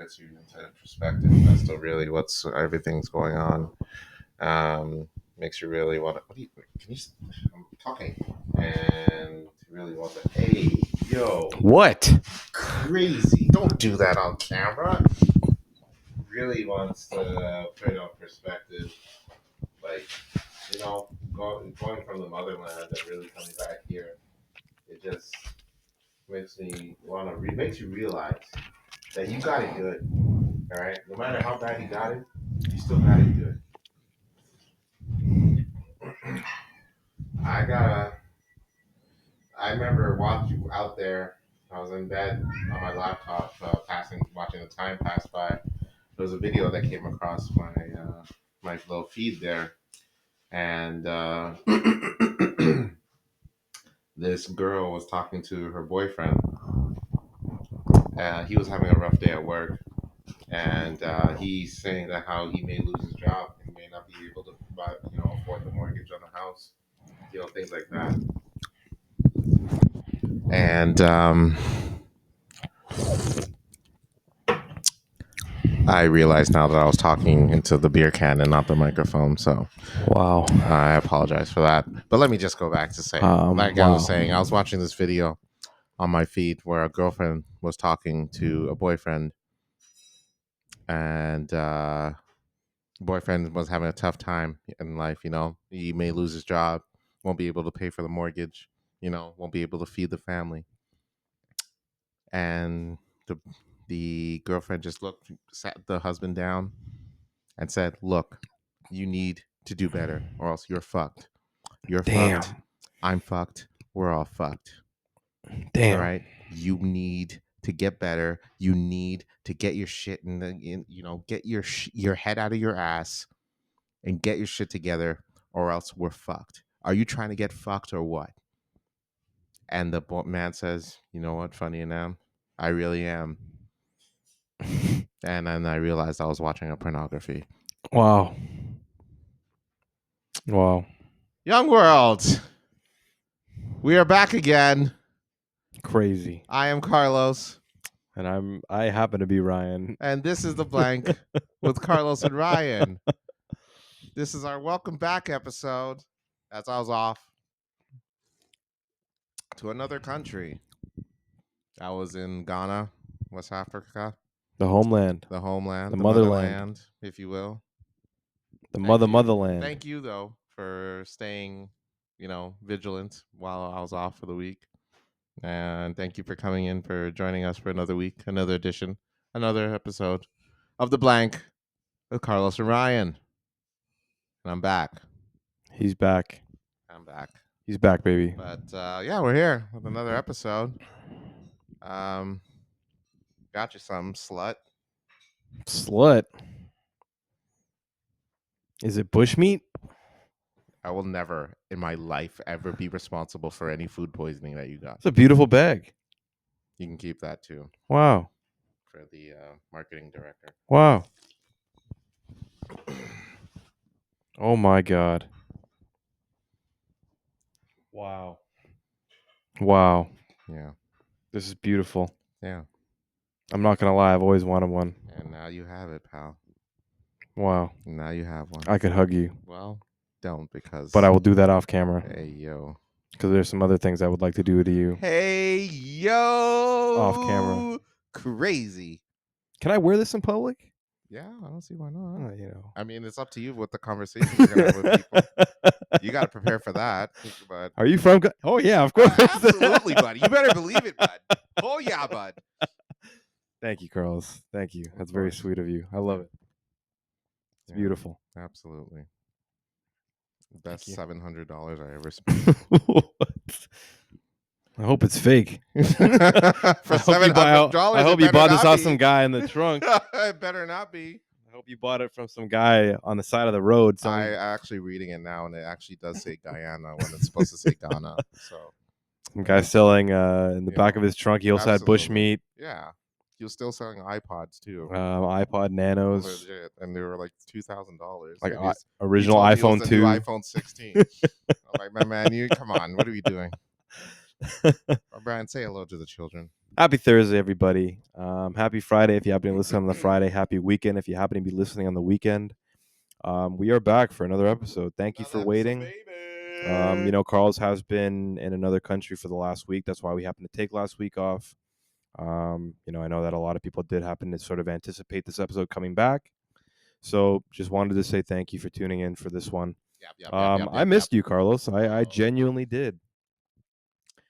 puts you into perspective as to really what's everything's going on. Makes you really want to. What do you? Can you? I'm talking, and really want to. Hey, yo, What? crazy! Don't do that on camera. Really wants to put it on perspective, like going from the motherland and really coming back here. It just makes me want to. Makes you realize that you got it good. All right, no matter how bad you got it, you still got it good. I gotta. I remember watching out there. I was in bed on my laptop, watching the time pass by. There was a video that came across my little feed there, and this girl was talking to her boyfriend. He was having a rough day at work, and he's saying that how he may lose his job and may not be able to buy, afford the mortgage on the house, things like that. And I realized now that I was talking into the beer can and not the microphone, so Wow. I apologize for that. But let me just go back to say, I was saying, I was watching this video on my feed where a girlfriend was talking to a boyfriend, and boyfriend was having a tough time in life. He may lose his job, won't be able to pay for the mortgage, won't be able to feed the family, and the girlfriend just sat the husband down and said, "Look, you need to do better, or else you're fucked. You're fucked. I'm fucked. We're all fucked. Damn. All right. You need to get better. You need to get your shit get your head out of your ass and get your shit together, or else we're fucked. Are you trying to get fucked or what?" And the man says, "You know what? Funny enough, I really am." And then I realized I was watching a pornography. Wow. Wow. Young world, we are back again. Crazy. I am Carlos. And I happen to be Ryan. And this is The Blank with Carlos and Ryan. This is our welcome back episode, as I was off to another country. I was in Ghana, West Africa. The homeland. The homeland. The motherland, if you will. The motherland. Thank you, though, for staying, vigilant while I was off for the week. And thank you for coming in, for joining us for another week, another edition, another episode of The Blank with Carlos and Ryan. And I'm back. He's back. I'm back. He's back, baby. But yeah, we're here with another episode. Got you some, slut. Slut. Is it bushmeat? I will never in my life ever be responsible for any food poisoning that you got. It's a beautiful bag. You can keep that too. Wow. For the marketing director. Wow. Oh my God. Wow. Wow. Yeah. This is beautiful. Yeah. I'm not going to lie. I've always wanted one. And now you have it, pal. Wow. Now you have one. I could hug you. Well, don't, because... But I will do that off camera. Hey, yo. Because there's some other things I would like to do to you. Hey, yo. Off camera. Crazy. Can I wear this in public? Yeah, I don't see why not. I mean, it's up to you what the conversation you're going to have with people. You got to prepare for that. But are you from... Oh, yeah, of course. Absolutely, buddy. You better believe it, bud. Oh, yeah, bud. Thank you, Carlos. Thank you. That's very sweet of you. I love it. It's beautiful. Absolutely. Best $700 I ever spent. I hope it's fake. For $700, I hope you bought this off some guy in the trunk. It better not be. I hope you bought it from some guy on the side of the road. I'm actually reading it now, and it actually does say Guyana when it's supposed to say Ghana. So some guy selling in the back of his trunk. He also had bushmeat. Yeah. He was still selling iPods too. iPod Nanos. Legit. And they were like $2,000. Like original iPhone 2. iPhone 16. I'm like, man, you come on. What are we doing? Brian, say hello to the children. Happy Thursday, everybody. Happy Friday if you happen to listen on the Friday. Happy weekend if you happen to be listening on the weekend. We are back for another episode. Thank you for waiting. Carlos has been in another country for the last week. That's why we happened to take last week off. I know that a lot of people did happen to sort of anticipate this episode coming back. So just wanted to say thank you for tuning in for this one. I missed you, Carlos. I genuinely did.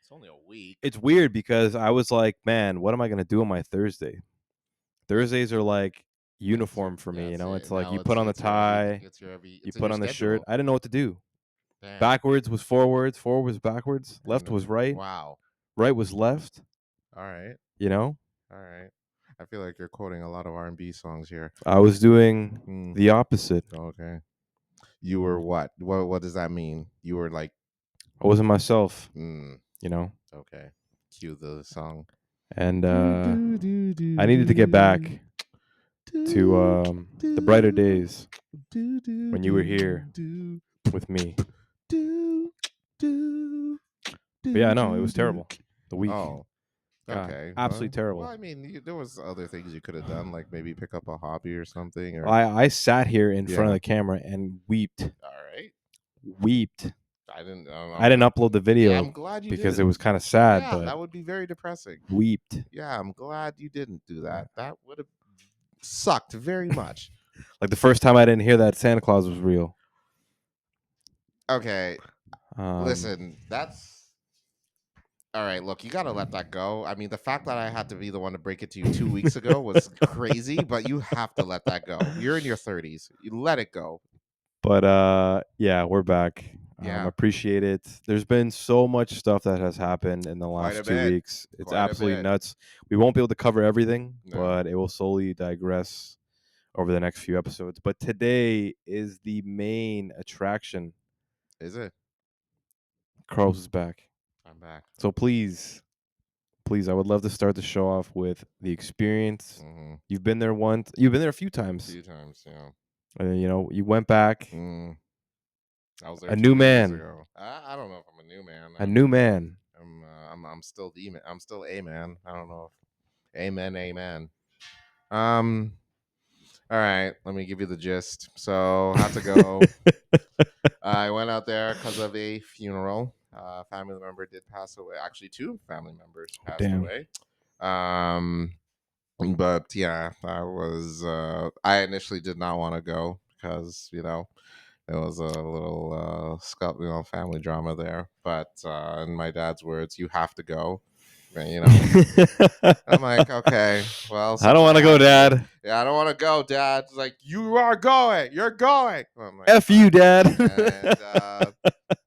It's only a week. It's weird because I was like, man, what am I going to do on my Thursday? Thursdays are like uniform for me. It's like you put on the tie, you put on the shirt. I didn't know what to do. Damn. Backwards was forwards, forward was backwards, left was right. Wow. Right was left. All right. All right. I feel like you're quoting a lot of R&B songs here. I was doing the opposite. Okay. You were what? What does that mean? You were like, I wasn't myself. Okay. Cue the song. And I needed to get back to the brighter days when you were here with me. But yeah, no, it was terrible. The week. Oh, okay. Absolutely terrible. Well, I mean, there was other things you could have done, like maybe pick up a hobby or something. Or I sat here in front of the camera and wept. All right. Wept. I didn't upload the video. Yeah, I'm glad you because didn't. It was kind of sad. Yeah, but that would be very depressing. Wept. Yeah, I'm glad you didn't do that. That would have sucked very much. Like the first time I didn't hear that Santa Claus was real. Okay. Listen, that's all right. Look, you got to let that go. I mean, the fact that I had to be the one to break it to you 2 weeks ago was crazy, but you have to let that go. You're in your 30s. You let it go. But yeah, we're back. Yeah. Appreciate it. There's been so much stuff that has happened in the last 2 weeks. It's absolutely nuts. We won't be able to cover everything, but it will slowly digress over the next few episodes. But today is the main attraction. Is it? Carlos is back. I'm back. So please, I would love to start the show off with the experience. Mm-hmm. You've been there once. You've been there a few times. Yeah. You went back. I was there a new man. Years ago. I don't know if I'm a new man. A new man. I'm still I'm still a man. I don't know if amen. All right, let me give you the gist. So I had to go. I went out there because of a funeral. Family member did pass away. Actually, 2 family members passed away. But yeah, I initially did not want to go because it was a little family drama there. But in my dad's words, you have to go. And, I'm like, okay, well, I don't want to go, Dad. Yeah, I don't want to go, Dad. It's like, you are going. You're going. I'm like, F you, Dad. And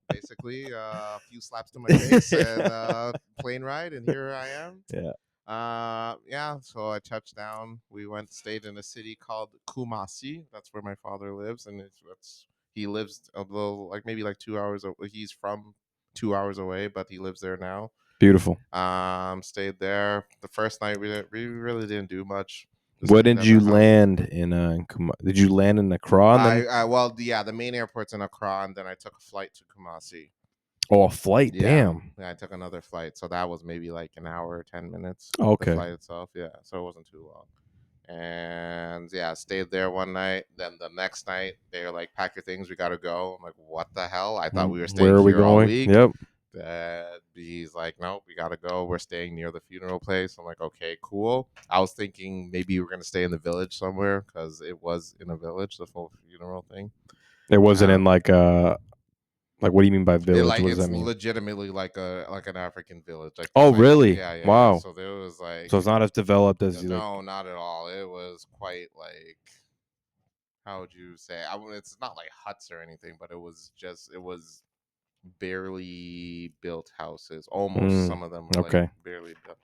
basically, a few slaps to my face and plane ride, and here I am. Yeah. So I touched down. We stayed in a city called Kumasi. That's where my father lives, and he lives a little, maybe 2 hours. He's from 2 hours away, but he lives there now. Beautiful. Stayed there. The first night we really didn't do much. What did you land in? Did you land in Accra? The main airport's in Accra, and then I took a flight to Kumasi. Oh, a flight! Yeah. Damn. Yeah, I took another flight, so that was maybe an hour or 10 minutes. Okay. The flight itself, yeah, so it wasn't too long. And yeah, stayed there one night. Then the next night, they were like, "Pack your things, we gotta go." I'm like, "What the hell? I thought we were staying here all week." Yep. He's like, "No, we gotta go. We're staying near the funeral place." I'm like, "Okay, cool." I was thinking maybe we're gonna stay in the village somewhere because it was in a village, the full funeral thing. It wasn't in what do you mean by village? What does that mean? Legitimately an African village. Really? Yeah. Wow. Yeah. So there was so it's not as developed as no, not at all. It was quite how would you say? It's not like huts or anything, but it was barely built houses. Almost some of them were barely built.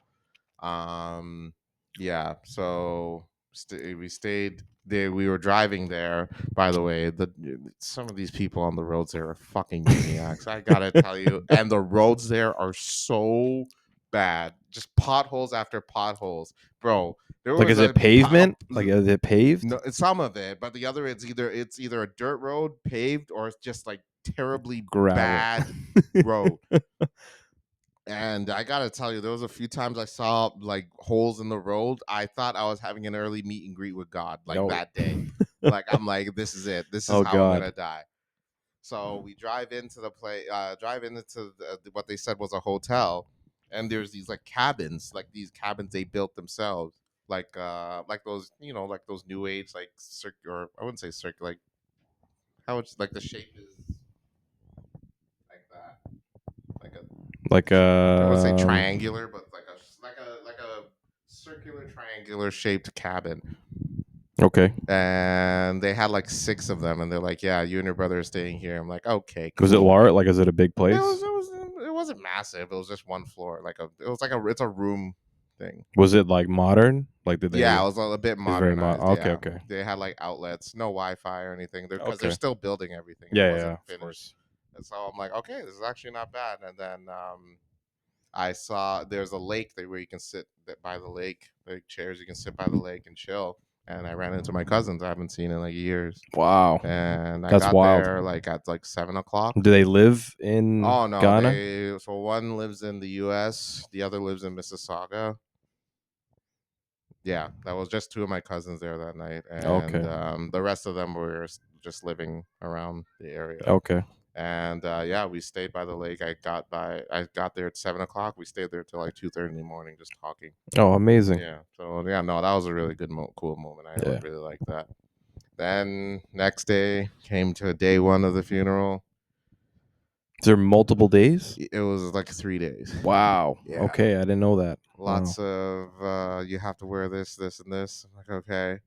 Yeah. So we stayed there. We were driving there. By the way, some of these people on the roads there are fucking maniacs. I gotta tell you. And the roads there are so bad. Just potholes after potholes, bro. There was is it pavement? Is it paved? No, some of it, but the other it's either a dirt road paved or it's just terribly gravel. bad road. And I gotta tell you, there was a few times I saw like holes in the road. I thought I was having an early meet and greet with God, like No. that day. Like I'm like, this is it. This is Oh how I'm God. gonna die. So we drive into the drive into what they said was a hotel, and there's these like cabins, like these cabins they built themselves, like those, like those new age, like circular. I wouldn't say circular, like how it's like the shape is like that, like a Like I want to say triangular, but like a circular triangular shaped cabin. Okay. And they had like six of them, and they're like, "Yeah, you and your brother are staying here." I'm like, "Okay, Was it cool." large? Like, is it a big It place? was it was it wasn't massive. It was just one floor. It was like it's a room thing. Was it like modern? Like, did Yeah, they? it was a bit It's very modern. modernized. Okay. Yeah, Okay. they had like outlets, no Wi-Fi or anything. Because they're Okay. still building everything. It Yeah. Yeah. wasn't Of finished. course. And so I'm like, okay, this is actually not bad. And then I saw there's a lake there where you can sit by the lake, like chairs you can sit by the lake and chill. And I ran into my cousins I haven't seen in like years. Wow. And I That's got wild. there like at like 7 o'clock. Do they live in Oh no, Ghana? they so one lives in the U.S., the other lives in Mississauga. Yeah, that was just two of my cousins there that night, and Okay. the rest of them were just living around the area. Okay. And yeah, we stayed by the lake. I got there at 7 o'clock. We stayed there till like 2:30 in the morning, just talking. Oh, amazing. Yeah. So yeah, no, that was a really good, cool moment. I Yeah. really liked that. Then next day came to day one of the funeral. Is there multiple days? It was like 3 days. Wow. Yeah. Okay, I didn't know that. Wow. Lots of you have to wear this, and this. I'm like, okay.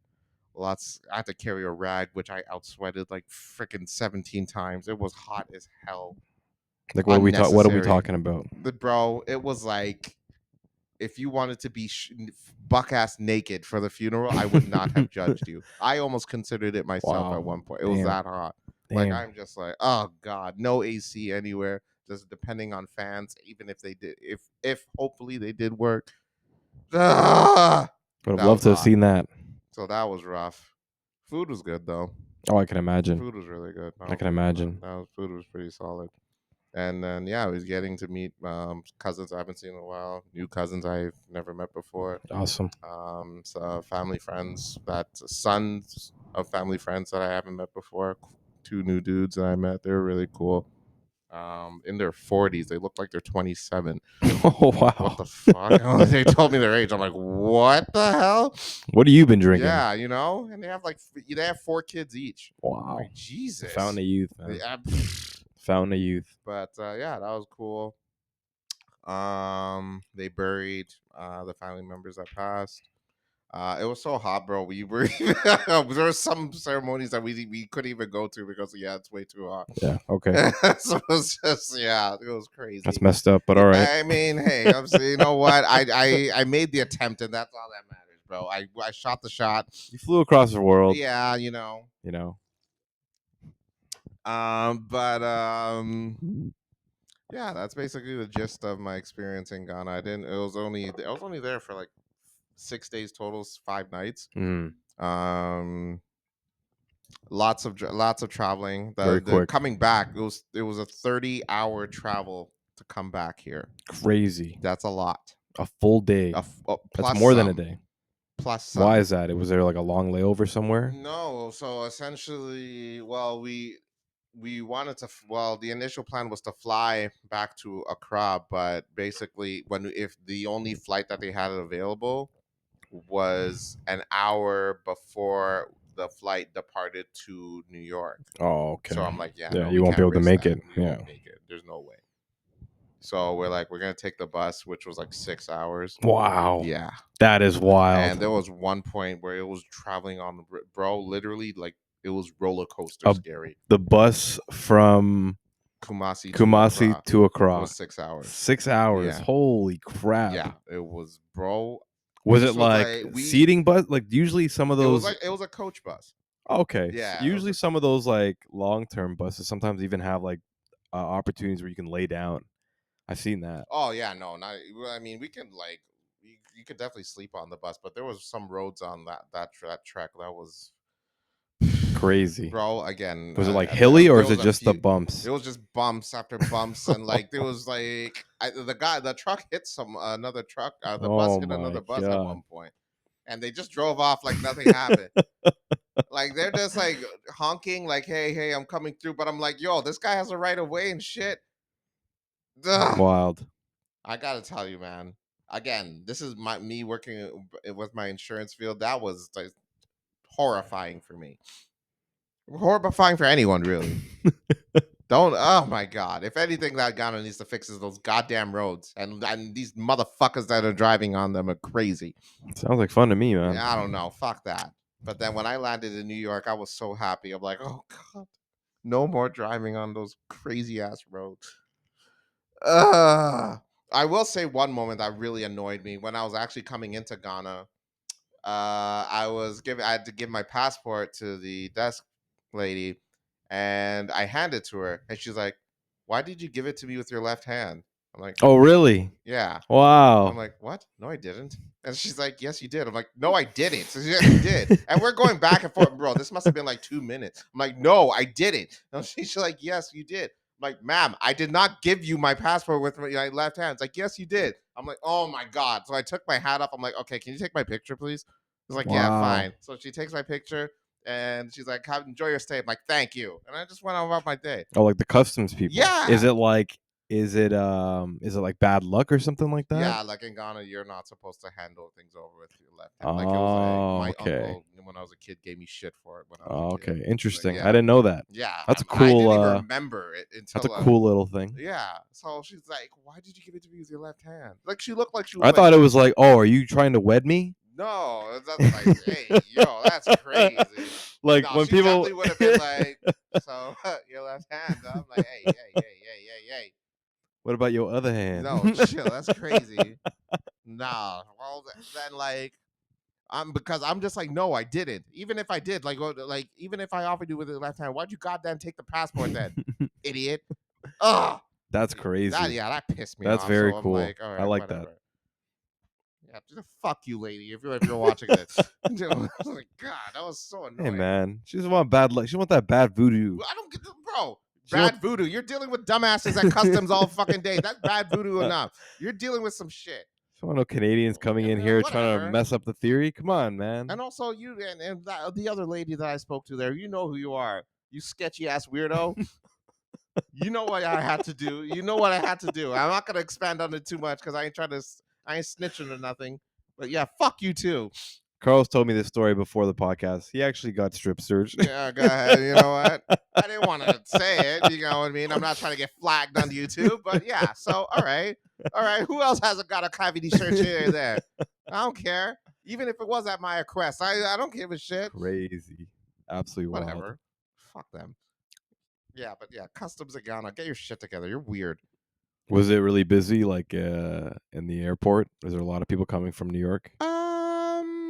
Lots. I had to carry a rag, which I outsweated like freaking 17 times. It was hot as hell. Like, what are we What are we Unnecessary. talking about? Bro, it was like if you wanted to be buck ass naked for the funeral, I would not have judged you. I almost considered it myself Wow. at one point. It was Damn. that hot. Like Damn. I'm just like, oh god, no AC anywhere. Just depending on fans, even if they did, if hopefully they did work. Ah, Would have that was loved to have hot. seen that. So that was rough. Food was good though. Oh, I can imagine. Food was really good. I can imagine. Food was pretty solid. And then yeah, I was getting to meet cousins I haven't seen in a while, new cousins I've never met before. Awesome. So family friends, that sons of family friends that I haven't met before. Two new dudes that I met. They were really cool. In their 40s, they look like they're 27. Oh I'm like, what wow. the fuck? They told me their age. I'm like, what the hell? What have you been drinking? Yeah, and they have they have 4 kids each. I'm Wow. like, Jesus. Fountain of youth, man. Yeah, Fountain of youth. but yeah, that was cool. They buried the family members that passed. It was so hot, bro. We were there were some ceremonies that we couldn't even go to because it's way too hot. Yeah. Okay. So it was just it was crazy. That's messed up, but all right. I mean, hey, I'm saying, you know what? I made the attempt, and that's all that matters, bro. I shot the shot. You flew across the world. Yeah, You know. but yeah, that's basically the gist of my experience in Ghana. I was only there for like 6 days total, 5 nights. Mm, Lots of traveling. very The quick. coming back, it was a 30-hour travel to come back here. Crazy. That's a lot. A full day. Plus That's more than a some. day. Plus some. Why is that? Was there like a long layover somewhere? No, so essentially, well, we wanted to. Well, the initial plan was to fly back to Accra, but basically, if the only flight that they had available was an hour before the flight departed to New York. Oh, okay. So I'm like, yeah, Yeah, no, you we won't be can't able to risk make that. it. We Yeah. won't make it. There's no way. So we're gonna take the bus, which was like 6 hours. Wow. Yeah. That is wild. And there was one point where it was traveling on the bro, literally like it was roller coaster scary. The bus from Kumasi to Accra was 6 hours. 6 hours. Yeah. Holy crap. Yeah, it was, bro. Was it like seating bus? Like usually some of those. It was a coach bus. Okay. Yeah. Usually some of those like long-term buses sometimes even have like opportunities where you can lay down. I've seen that. Oh yeah, no, not. I mean, we can you could definitely sleep on the bus, but there was some roads on that track that was Crazy. Bro, again, Was it like hilly or there is was it a just the few. bumps? It was just bumps after bumps, and like there was like the truck hit another truck. The bus Oh hit another my bus at god. one point, and they just drove off like nothing happened. Like they're just like honking, like hey, hey, I'm coming through. But I'm like, yo, this guy has a right of way and shit. Ugh. Wild. I gotta tell you, man. Again, this is me working with my insurance field. That was like, horrifying for me. Horrifying for anyone, really. Don't. Oh my god. If anything, that Ghana needs to fix is those goddamn roads, and these motherfuckers that are driving on them are crazy. Sounds like fun to me, man. I don't know. Fuck that. But then when I landed in New York, I was so happy. I'm like, oh god, no more driving on those crazy ass roads. I will say one moment that really annoyed me when I was actually coming into Ghana. I had to give my passport to the desk lady, and I handed it to her, and she's like, "Why did you give it to me with your left hand?" I'm like, Oh, really? "Yeah." I'm Wow. like, "What? No, I didn't." And she's like, "Yes, you did." I'm like, "No, I didn't." So yes, you did. And we're going back and forth, bro. This must have been like 2 minutes. I'm like, "No, I didn't." And she's like, "Yes, you did." I'm like, "Ma'am, I did not give you my passport with my left hand." It's like, "Yes, you did." I'm like, "Oh my god!" So I took my hat off. I'm like, "Okay, can you take my picture, please?" It's like, "Yeah, Wow. fine." So she takes my picture and she's like, "Enjoy your stay." I'm like, "Thank you," and I just went on about my day. Oh, like the customs people. Yeah, Is it like bad luck or something like that? yeah. Like in Ghana, you're not supposed to handle things over with your left hand. Like it was like Oh, my okay. uncle when I was a kid gave me shit for it when I was a Oh, kid. okay. But Interesting. I yeah, didn't know that. yeah. That's a I cool didn't even remember it that's a until cool little thing. yeah. So she's like, "Why did you give it to me with your left hand?" Like she looked like she was I like, thought it was like, "Oh, are you trying to wed me?" "No, that's like, hey, yo, that's crazy." Like No, when she people definitely would have been like, "So your left hand?" I'm like, "Hey, hey, hey, hey, hey, hey." What about your other hand? No, chill. That's crazy. Nah. Well, then like because I'm just like, no, I didn't. Even if I did, like even if I offered you with the left hand, why'd you goddamn take the passport then, idiot? Ugh. That's crazy. That pissed me That's off. very So I'm cool. like, all I right, like that. whatever. Yeah, just fuck you, lady. If you're watching this, like, God, that was so Hey annoying. man, she doesn't want bad luck. She want that bad voodoo. I don't get the bro. She want Bad voodoo. You're dealing with dumbasses at customs all fucking day. That's bad voodoo enough. You're dealing with some shit. she want no Canadians coming in here trying to Whatever. mess up the theory. Come on, man. And also, you and the other lady that I spoke to there, you know who you are. You sketchy ass weirdo. You know what I had to do. You know what I had to do. I'm not gonna expand on it too much because I ain't snitching or nothing. But yeah, fuck you too. Carlos told me this story before the podcast. He actually got strip searched. Yeah, go ahead. You know what? I didn't want to say it. You know what I mean? I'm not trying to get flagged on YouTube, but yeah. So all right, all right. Who else hasn't got a cavity search here or there? I don't care. Even if it was at my request, I don't give a shit. Crazy. Absolutely wild. Whatever. Fuck them. Yeah, but yeah, customs in Ghana. Get your shit together. You're weird. Was it really busy like in the airport? Was there a lot of people coming from New York?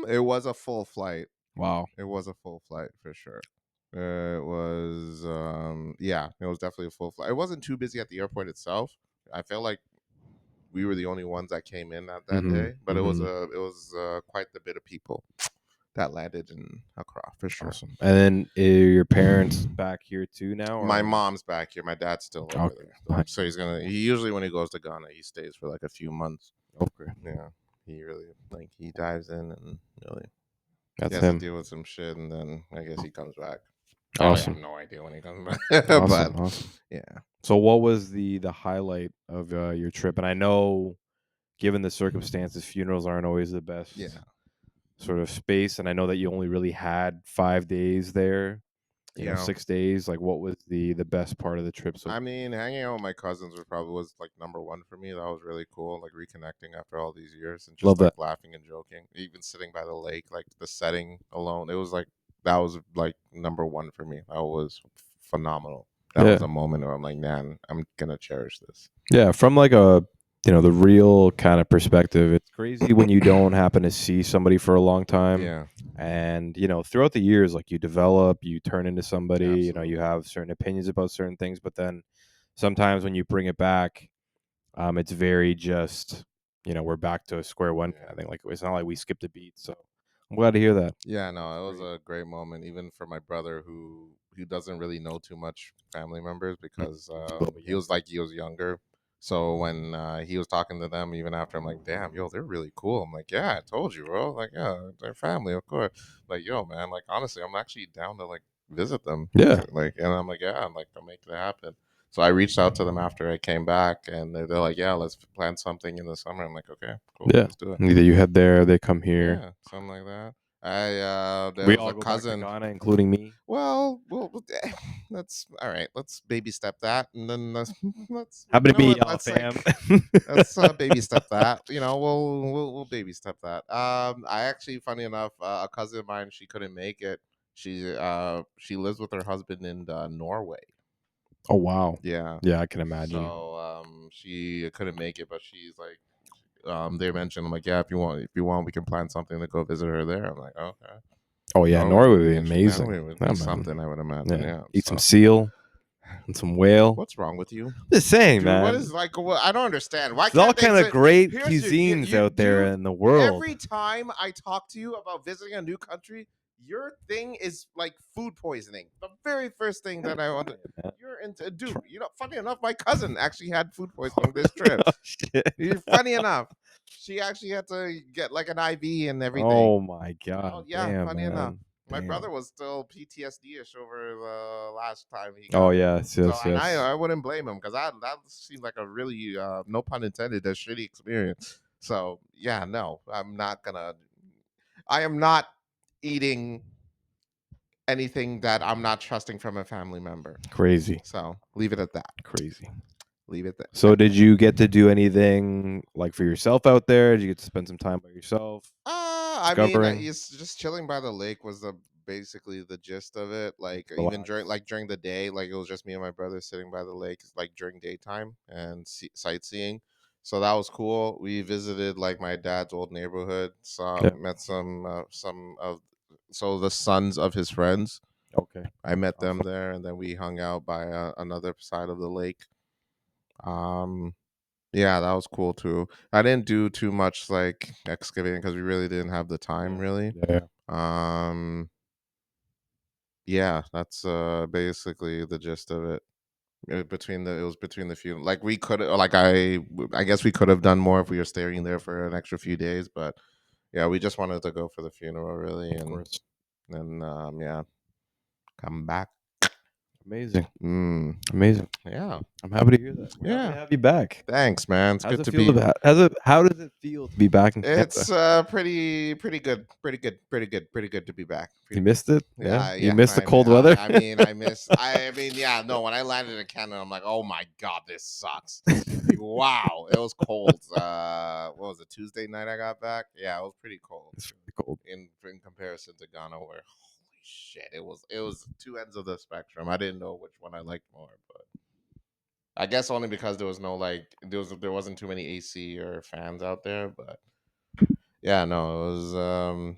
It was a full flight. Wow. It was a full flight for sure. It was yeah, it was definitely a full flight. It wasn't too busy at the airport itself. I felt like we were the only ones that came in that Mhm. day, but Mhm. it was quite the bit of people that landed in Accra for sure. Awesome. And then are your parents back here too now My or mom's back here. My dad's still over okay. there. So he usually when he goes to Ghana, he stays for like a few months. Okay. Yeah. He really like he dives in and really he That's has to him. deal with some shit and then I guess he comes back. I really have Awesome. no idea when he comes back. Awesome. But Awesome. yeah. So what was the highlight of your trip? And I know given the circumstances funerals aren't always the best Yeah. sort of space and I know that you only really had 5 days there, Yeah. 6 days. Like what was the best part of the trip so I mean, hanging out with my cousins was like number one for me. That was really cool, like reconnecting after all these years and love just like that. laughing and joking. Even sitting by the lake, like the setting alone, it was like that was like number one for me. That was phenomenal. That was Yeah. a moment where I'm like, man, I'm gonna cherish this. Yeah, from like a the real kind of perspective, it's crazy when you don't happen to see somebody for a long time. Yeah, And, throughout the years, like you develop, you turn into somebody, you absolutely. have certain opinions about certain things, but then sometimes when you bring it back, it's very just, we're back to square one kind Yeah. of thing. Like it's not like we skipped a beat. So I'm glad to hear that. Yeah, no, it was Great. a great moment, even for my brother who doesn't really know too much family members because He's a little bit younger. he was younger. So when he was talking to them, even after, I'm like, damn, yo, they're really cool. I'm like, yeah, I told you, bro. Like, yeah, they're family, of course. Like, yo, man, like honestly, I'm actually down to like visit them. Yeah. Like, and I'm like, yeah, I'm like, I'll make it happen. So I reached out to them after I came back, and they're like, yeah, let's plan something in the summer. I'm like, okay, cool, Yeah. let's do it. Either you head there, or they come here. Yeah, something like that. There We was all a go back to cousin. Ghana, including me. Well, that's all right. Let's baby step that, and then let's Happen you to know meet what? y'all, Let's like fam. let's baby step that. You know, we'll baby step that. I actually, funny enough, a cousin of mine, she couldn't make it. She lives with her husband in Norway. Oh wow. Yeah. Yeah, I can imagine. So she couldn't make it, but she's like they mentioned, I'm like, yeah, if you want, we can plan something to go visit her there. I'm like, okay. Oh yeah, Norway would be amazing. Norway would Yeah, be man. something, I would imagine. Yeah. Yeah. Eat some So seal and some whale. what's wrong with you, Just saying, dude? What man. is like? What, I don't understand. Why There's all can't they kind of say? great Here's your cuisines out there dude. in the world. Every time I talk to you about visiting a new country, your thing is like food poisoning. The very first thing that I want to. Man. You're into, Try- dude. You know, funny enough, my cousin actually had food poisoning this trip. oh shit. Funny enough, she actually had to get like an IV and everything. Oh my Oh god. yeah, Damn, funny enough. man. My brother Damn. was still PTSD-ish over the last time he Oh got it. yes, So, yes, and yes. I wouldn't blame him because that seemed like a really no pun intended, a shitty experience. So yeah, no, I am not eating anything that I'm not trusting from a family member. Crazy. So leave it at that. Crazy. Leave it So at did that. you get to do anything like for yourself out there? Did you get to spend some time by yourself I mean, discovering? it's just chilling by the lake was the basically the gist of it. Like even Relax. during the day, like it was just me and my brother sitting by the lake, like during daytime and sightseeing. So that was cool. We visited like my dad's old neighborhood. Saw Yeah. met some of so the sons of his friends. Okay. I met Oh, them there, and then we hung out by another side of the lake. Um, yeah, that was cool too. I didn't do too much like excavating because we really didn't have the time really. yeah. Um yeah, that's basically the gist of it. It was between the few, like we could like I guess we could have done more if we were staying there for an extra few days, but yeah, we just wanted to go for the funeral really, Of and course. then yeah, come back. Amazing. Mm, Amazing. yeah. I'm happy to hear that. We're happy to Yeah. have you back. Thanks, man. It's How's good it to feel be. to how does it feel to be back in Canada? It's pretty good, pretty good to be back. You Pretty good. missed it? Yeah. Yeah, You yeah. missed the cold weather? I mean, yeah. No, when I landed in Canada, I'm like, oh my god, this sucks. Wow, it was cold. What was it? Tuesday night I got back. Yeah, it was pretty cold It's really cold. in comparison to Ghana, where holy shit, it was two ends of the spectrum. I didn't know which one I liked more, but I guess only because there was no like there wasn't too many AC or fans out there, but yeah, no, it was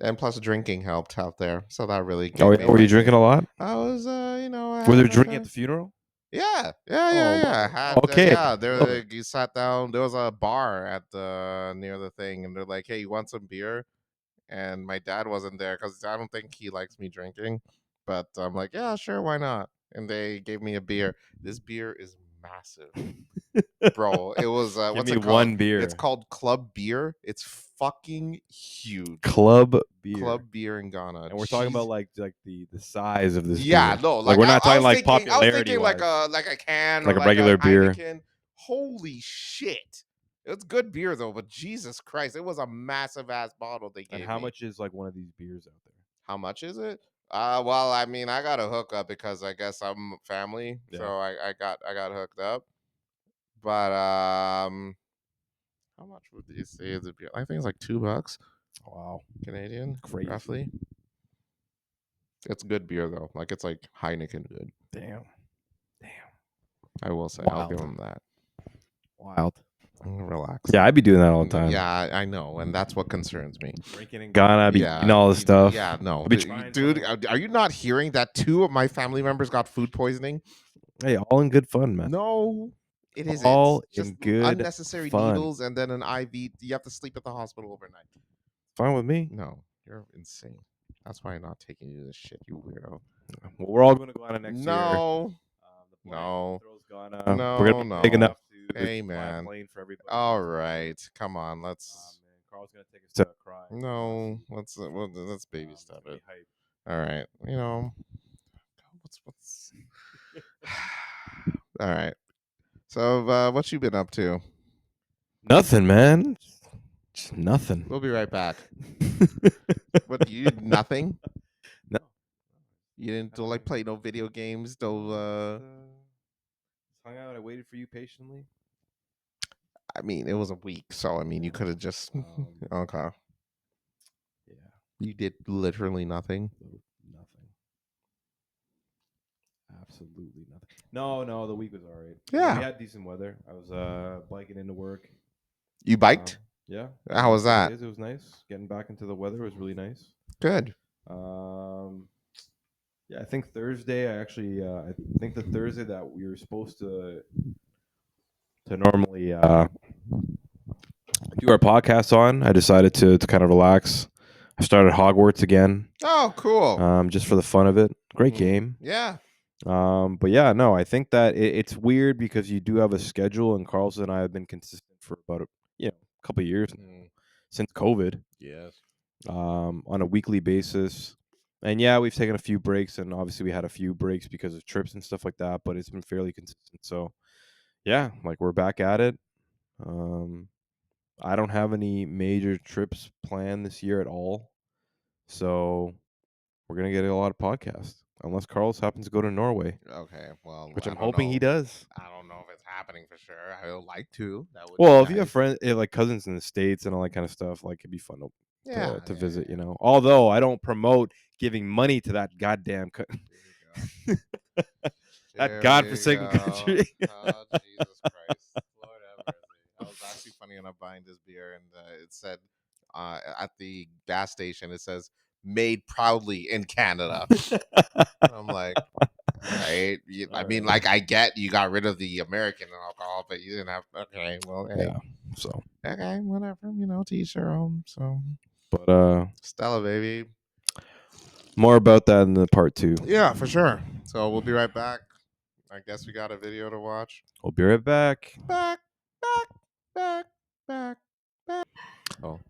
and plus drinking helped out there, so that really Oh gave yeah, me were you my drinking thing. a lot? I was I Were had there enough. drinking at the funeral? Oh, Yeah. I love it. Oh, had okay. yeah. Love it. You sat down. There was a bar at the near the thing, and they're like, "Hey, you want some beer?" And my dad wasn't there because I don't think he likes me drinking. But I'm like, "Yeah, sure, why not?" And they gave me a beer. This beer is massive, bro. It was Give what's me it called? one It's beer. called Club Beer. It's fucking huge. Club beer. Club Beer in Ghana. And we're talking about Jeez. like the size of this Yeah, beer. no, Like like we're not talking like I was popularity thinking wise. like a can or Like a like a regular beer. Heineken. Holy shit. It's good beer though, but Jesus Christ, it was a massive ass bottle they And gave how me. much is like one of these beers out there? How much is it? Well, I mean, I got a hookup because I guess I'm family, so Yeah. I got hooked up. But how much would you say is it beer? I think it's like $2 Wow. Canadian, Crazy. roughly. It's good beer though. Like it's like Heineken good. Damn. Damn. I will say, I'll give Wild. them that. Wild. Relax. Yeah, I'd be doing that all the time. Yeah, I know, and that's what concerns me. Drinking in Ghana, I'd be eating all this stuff. Yeah, no, I'd be trying dude, something. are you not hearing that two of my family members got food poisoning? Hey, all in good fun, man. No, it isn't. All Just in good unnecessary fun. needles and then an IV. You have to sleep at the hospital overnight. Fine with me. No, you're insane. That's why I'm not taking you to this shit, you weirdo. Well, we're all going to Ghana next year. No. The No. Throws Ghana. No, We're gonna be big enough to Hey, fly a man. plane for everybody. All right, come on, let's. Man, Carl's gonna take us to cry. No, let's baby It's step gonna it. be hype. All right, what's. All right. So, what you been up to? Nothing, man. Just nothing. We'll be right back. What, you did nothing? No. You didn't do like play no video games? No. Hung out. I waited for you patiently. I mean, it was a week, so I mean, you could have just. Okay. Yeah. You did literally nothing. Nothing. Absolutely nothing. No, the week was all right. Yeah. We had decent weather. I was biking into work. You biked? Yeah. How was that? It was nice. Getting back into the weather was really nice. Good. Yeah, I think Thursday. I think the Thursday that we were supposed to normally do our podcast on, I decided to kind of relax. I started Hogwarts again. Oh, cool. Just for the fun of it. Great game. Yeah. But yeah, no, I think that it's weird because you do have a schedule, and Carlson and I have been consistent for about a couple of years now, since COVID. Yes. On a weekly basis. And yeah, we've taken a few breaks, and obviously we had a few breaks because of trips and stuff like that, but it's been fairly consistent. So yeah, like we're back at it. I don't have any major trips planned this year at all. So we're going to get a lot of podcasts. Unless Carlos happens to go to Norway. Okay, well, which I'm hoping he does. I don't know if it's happening for sure. I would like to. That would. Well, be if you have nice. friends, like cousins in the States and all that kind of stuff, like it'd be fun to visit. Yeah. Although I don't promote giving money to that goddamn that godforsaken country. Oh, Jesus Christ, Lord have mercy. I was actually funny enough buying this beer, and it said at the gas station, it says "Made proudly in Canada." I'm like, right? I mean, like, I get you got rid of the American alcohol, but you didn't have. Okay, well, hey. Yeah. So okay, whatever. To each their own. So, but Stella, baby. More about that in the part 2. Yeah, for sure. So we'll be right back. I guess we got a video to watch. We'll be right back. Back. Oh.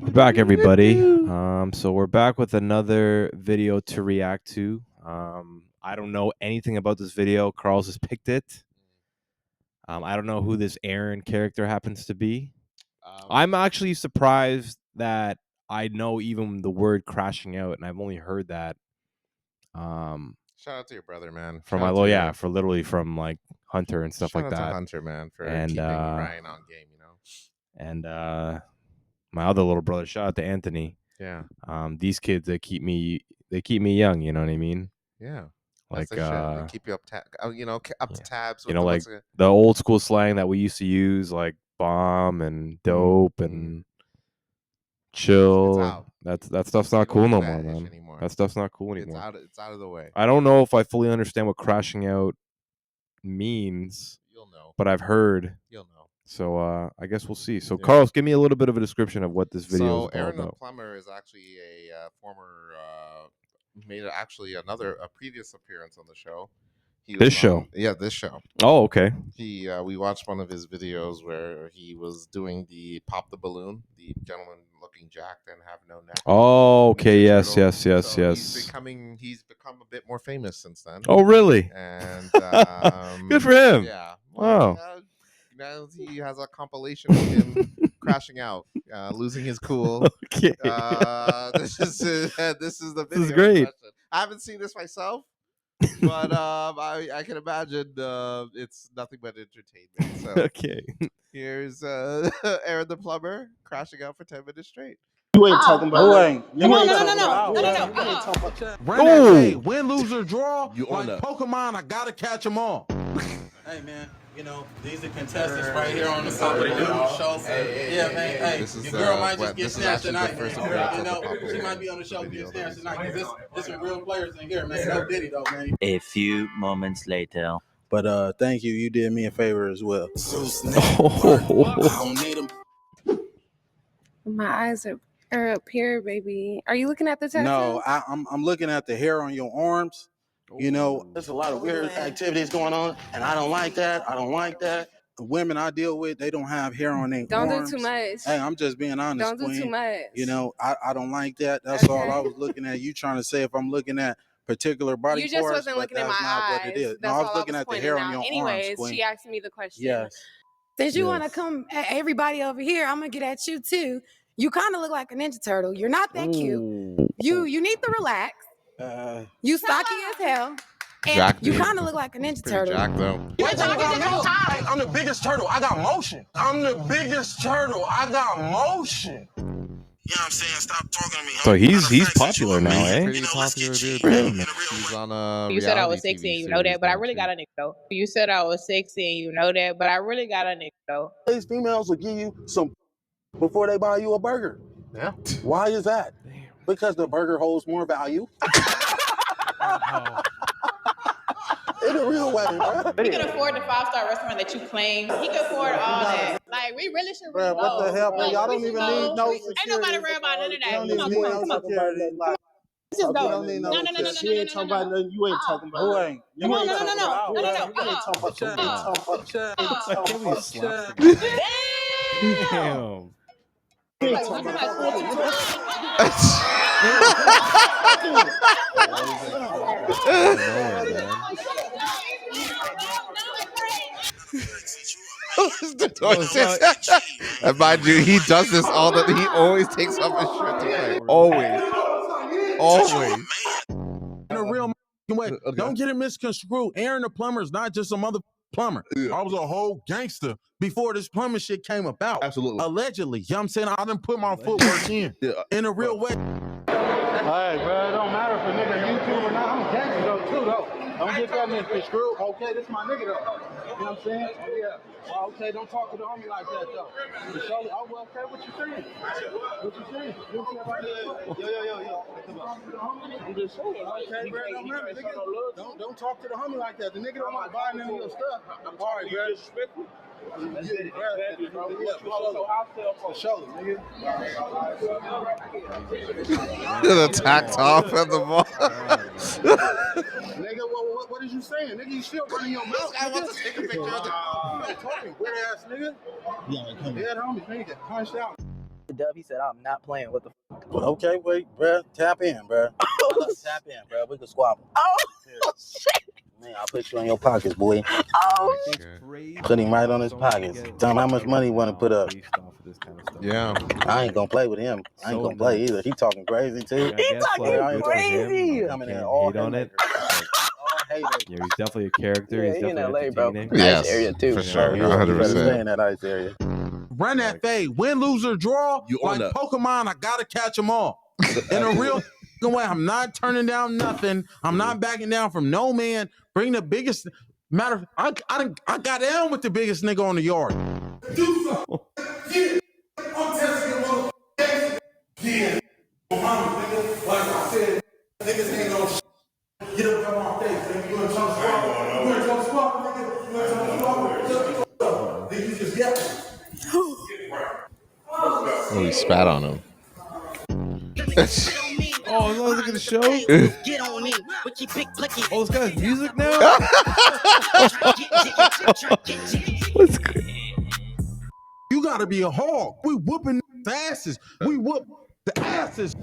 We're back, everybody. So we're back with another video to react to. I don't know anything about this video. Carl's has picked it. I don't know who this Aaron character happens to be. I'm actually surprised that I know even the word crashing out, and I've only heard that. Shout out to your brother, man. From literally from like Hunter and stuff like that. Shout out to Hunter, man, for and keeping Ryan on game, And my other little brother, shout out to Anthony. Yeah. These kids, they keep me young. You know what I mean? Yeah. Like they keep you up to tabs. With like the old school slang that we used to use, like bomb and dope and chill. That stuff's not cool no more, man. That stuff's not cool anymore. It's out of the way. I don't know if I fully understand what crashing out means. You'll know. But I've heard. You'll know. So I guess we'll see. So Carlos, give me a little bit of a description of what this video is about. Aaron the Plumber is actually a former made a previous appearance on the show. This show. Oh, okay. We watched one of his videos where he was doing the pop the balloon, the gentleman looking jacked and have no neck. Oh, okay. Yes. He's become a bit more famous since then. Oh, really? And good for him. Yeah. Wow. Now he has a compilation of him crashing out, losing his cool. Okay. This is the video. This is great. I haven't seen this myself, but I can imagine it's nothing but entertainment. So okay. Here's Aaron the Plumber crashing out for 10 minutes straight. You ain't talking about No. Hey, win, lose, or draw. You on like Pokemon, I gotta catch them all. Hey man, these are contestants right here on the Pop the Balloon show. Man. Hey, your girl might just get snatched tonight, man. She might be on the show get snatched tonight. Cause there's some real players in here, man. No Diddy though, man. A few moments later. But thank you. You did me a favor as well. Oh. I don't need them. My eyes are up here, baby. Are you looking at the tattoo? No, I'm looking at the hair on your arms. You know, there's a lot of weird activities going on, and I don't like that. I don't like that. The women I deal with, they don't have hair on their Don't arms. do too much. Hey, I'm just being honest, Don't do Queen. too much. You know, I don't like that. That's all I was looking at. You trying to say if I'm looking at particular body parts, you just wasn't looking at my not eyes. what it is. That's No, I was all looking at the hair on your Anyways, arms, Queen. she asked me the question. Yes. Since you want to come at everybody over here, I'm gonna get at you too. You kind of look like a Ninja Turtle. You're not that cute. You need to relax. You stocky as hell. And Jack, you dude. kind of look like a Ninja Turtle. Jack though. I'm the biggest turtle. I got motion. I'm the biggest turtle. I got motion. You know what I'm saying? Stop talking to me. So he's popular now, eh? Pretty popular dude. Really? He's on a You said I was reality sexy TV and you know that, series but I now, really too. got a nigga though. You said I was sexy and you know that, but I really got a nigga though. These females will give you some before they buy you a burger. Yeah. Why is that? Because the burger holds more value. In a real way, bro. He can afford the 5-star restaurant that you claim. He can afford all that. Like, we really should Bro, what the hell, bro? Y'all don't even need no security. Ain't nobody worry about none of that. You don't even need no security. Let's just go. You don't need no security. She ain't talking about nothing. You ain't talking about. Who ain't? You Come on, ain't no. talking about. You ain't talking about. Can we slap the Damn. And mind you, he does this all the. He always takes off his shirt to play. Always. In a real way. Don't get it misconstrued. Aaron the plumber is not just a mother plumber. I was a whole gangster before this plumbing shit came about. Absolutely. Allegedly. You know what I'm saying? I didn't put my footwork in. In a real way. Hey, bro, it don't matter if a nigga YouTube or not. I'm a gangster though, too, though. Don't get that misconstrued. Okay, this my nigga, though. You know what I'm saying? Oh, yeah. Well, okay, don't talk to the homie like that, though. Surely, oh, well, okay, what you saying? What you saying? You see about this? Yo. I'm just saying, okay, bro, don't matter, nigga. Don't talk to the homie like that. The nigga don't want to buy none of your stuff. I'm sorry, bro. Disrespectful. The tacked off at the ball. Nigga, what is you saying? Nigga, you still running your mouth. I want to take a picture of the. Talking weird ass nigga. Dead homies, nigga get punched out. Dub, he said, I'm not playing with the Okay, wait, bro. Tap in, bro. Tap in, bro. We can squabble. Oh, shit. Man, I'll put you in your pockets, boy. Oh, Put him right on his pockets. Tell him how much money he want to put up. Yeah. I ain't gonna play with him. I ain't gonna play either. He talking crazy, too. He talking crazy. Coming in all hate on it. Yeah, he's definitely a character. He's you know, definitely LA, bro. entertaining. Yes, area too. for sure. You better 100%. stay in that ice area. Run that fade. Win, lose, or draw. You like on that. Pokemon, I gotta catch them all. In a real way, I'm not turning down nothing. I'm not backing down from no man. Bring the biggest matter. I got down with the biggest nigga on the yard. Oh, he spat on him. Oh, look at the show. Oh, this guy's music now. What's good? You gotta be a hog. We whooping asses. We whoop the asses.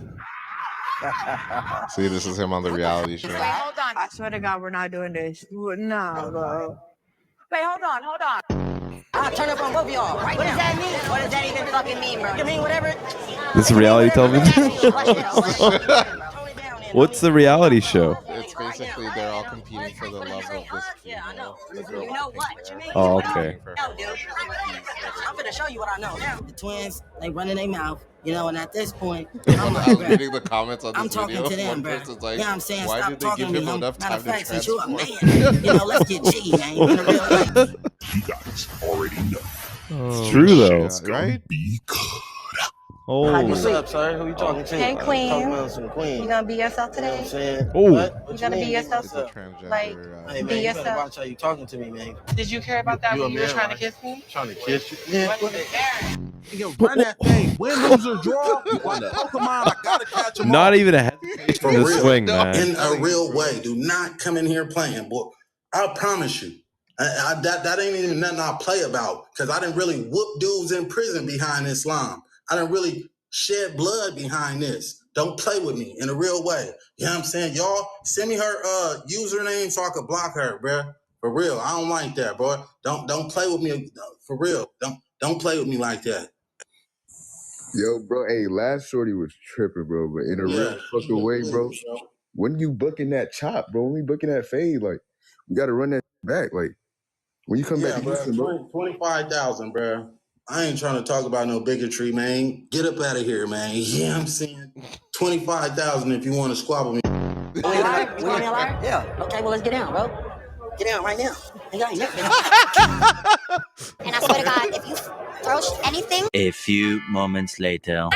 See, this is him on the reality show. Wait, hold on. I swear to God, we're not doing this. No, bro. Wait, hold on. I'll turn up on both of y'all right now. What does that mean? What does that even fucking mean, bro? You mean whatever? This is reality television. What's the reality show? It's basically they're all competing for the love of this female. You know what? Oh, okay. No, dude. I'm gonna show you what I know. The twins, they running their mouth, you know, and at this point, I'm I was reading the comments on this I'm talking video. to them, One bro. person's like, You know what I'm saying? why Stop did they talking give to him me, enough Matter time of fact, to since you a transform? man, you know, let's get G, man. In a real life. You guys already know. It's true though. It's gonna right? be Oh, What's up, sir? Who you talking to? Hey, Queen. Talking about some Queen. You gonna be yourself You know what I'm today? saying? Oh. What You gonna be mean? yourself? It's a transgender. Like, Hey, Be man, you better yourself. watch how you talking to me, man. Did you care about that You a when you were man, trying right? to kiss me? Trying to kiss you? Yeah. Aaron. Nigga, run that thing. Win, lose, or draw. Like Pokemon, I gotta catch them all. Not even a hesitation For to real. swing, man. In a real way. Do not come in here playing, boy. I promise you. That ain't even nothing I play about. Because I didn't really whoop dudes in prison behind Islam. I didn't really shed blood behind this. Don't play with me in a real way. You know what I'm saying? Y'all, send me her username so I could block her, bruh. For real. I don't like that, bro. Don't play with me. For real. Don't play with me like that. Yo, bro, hey, last shorty was tripping, bro, but in a real fucking way, bro. When you booking that chop, bro? When we booking that fade, like, we got to run that back. Like, when you come back to Houston, bro. 25,000, bro. I ain't trying to talk about no bigotry, man. Get up out of here, man. Yeah, I'm saying 25,000 if you want to squabble me. You want me a liar? Yeah. Okay, well, let's get down, bro. Get down right now. You got nothing. And I swear to God, if you throw anything. A few moments later. No.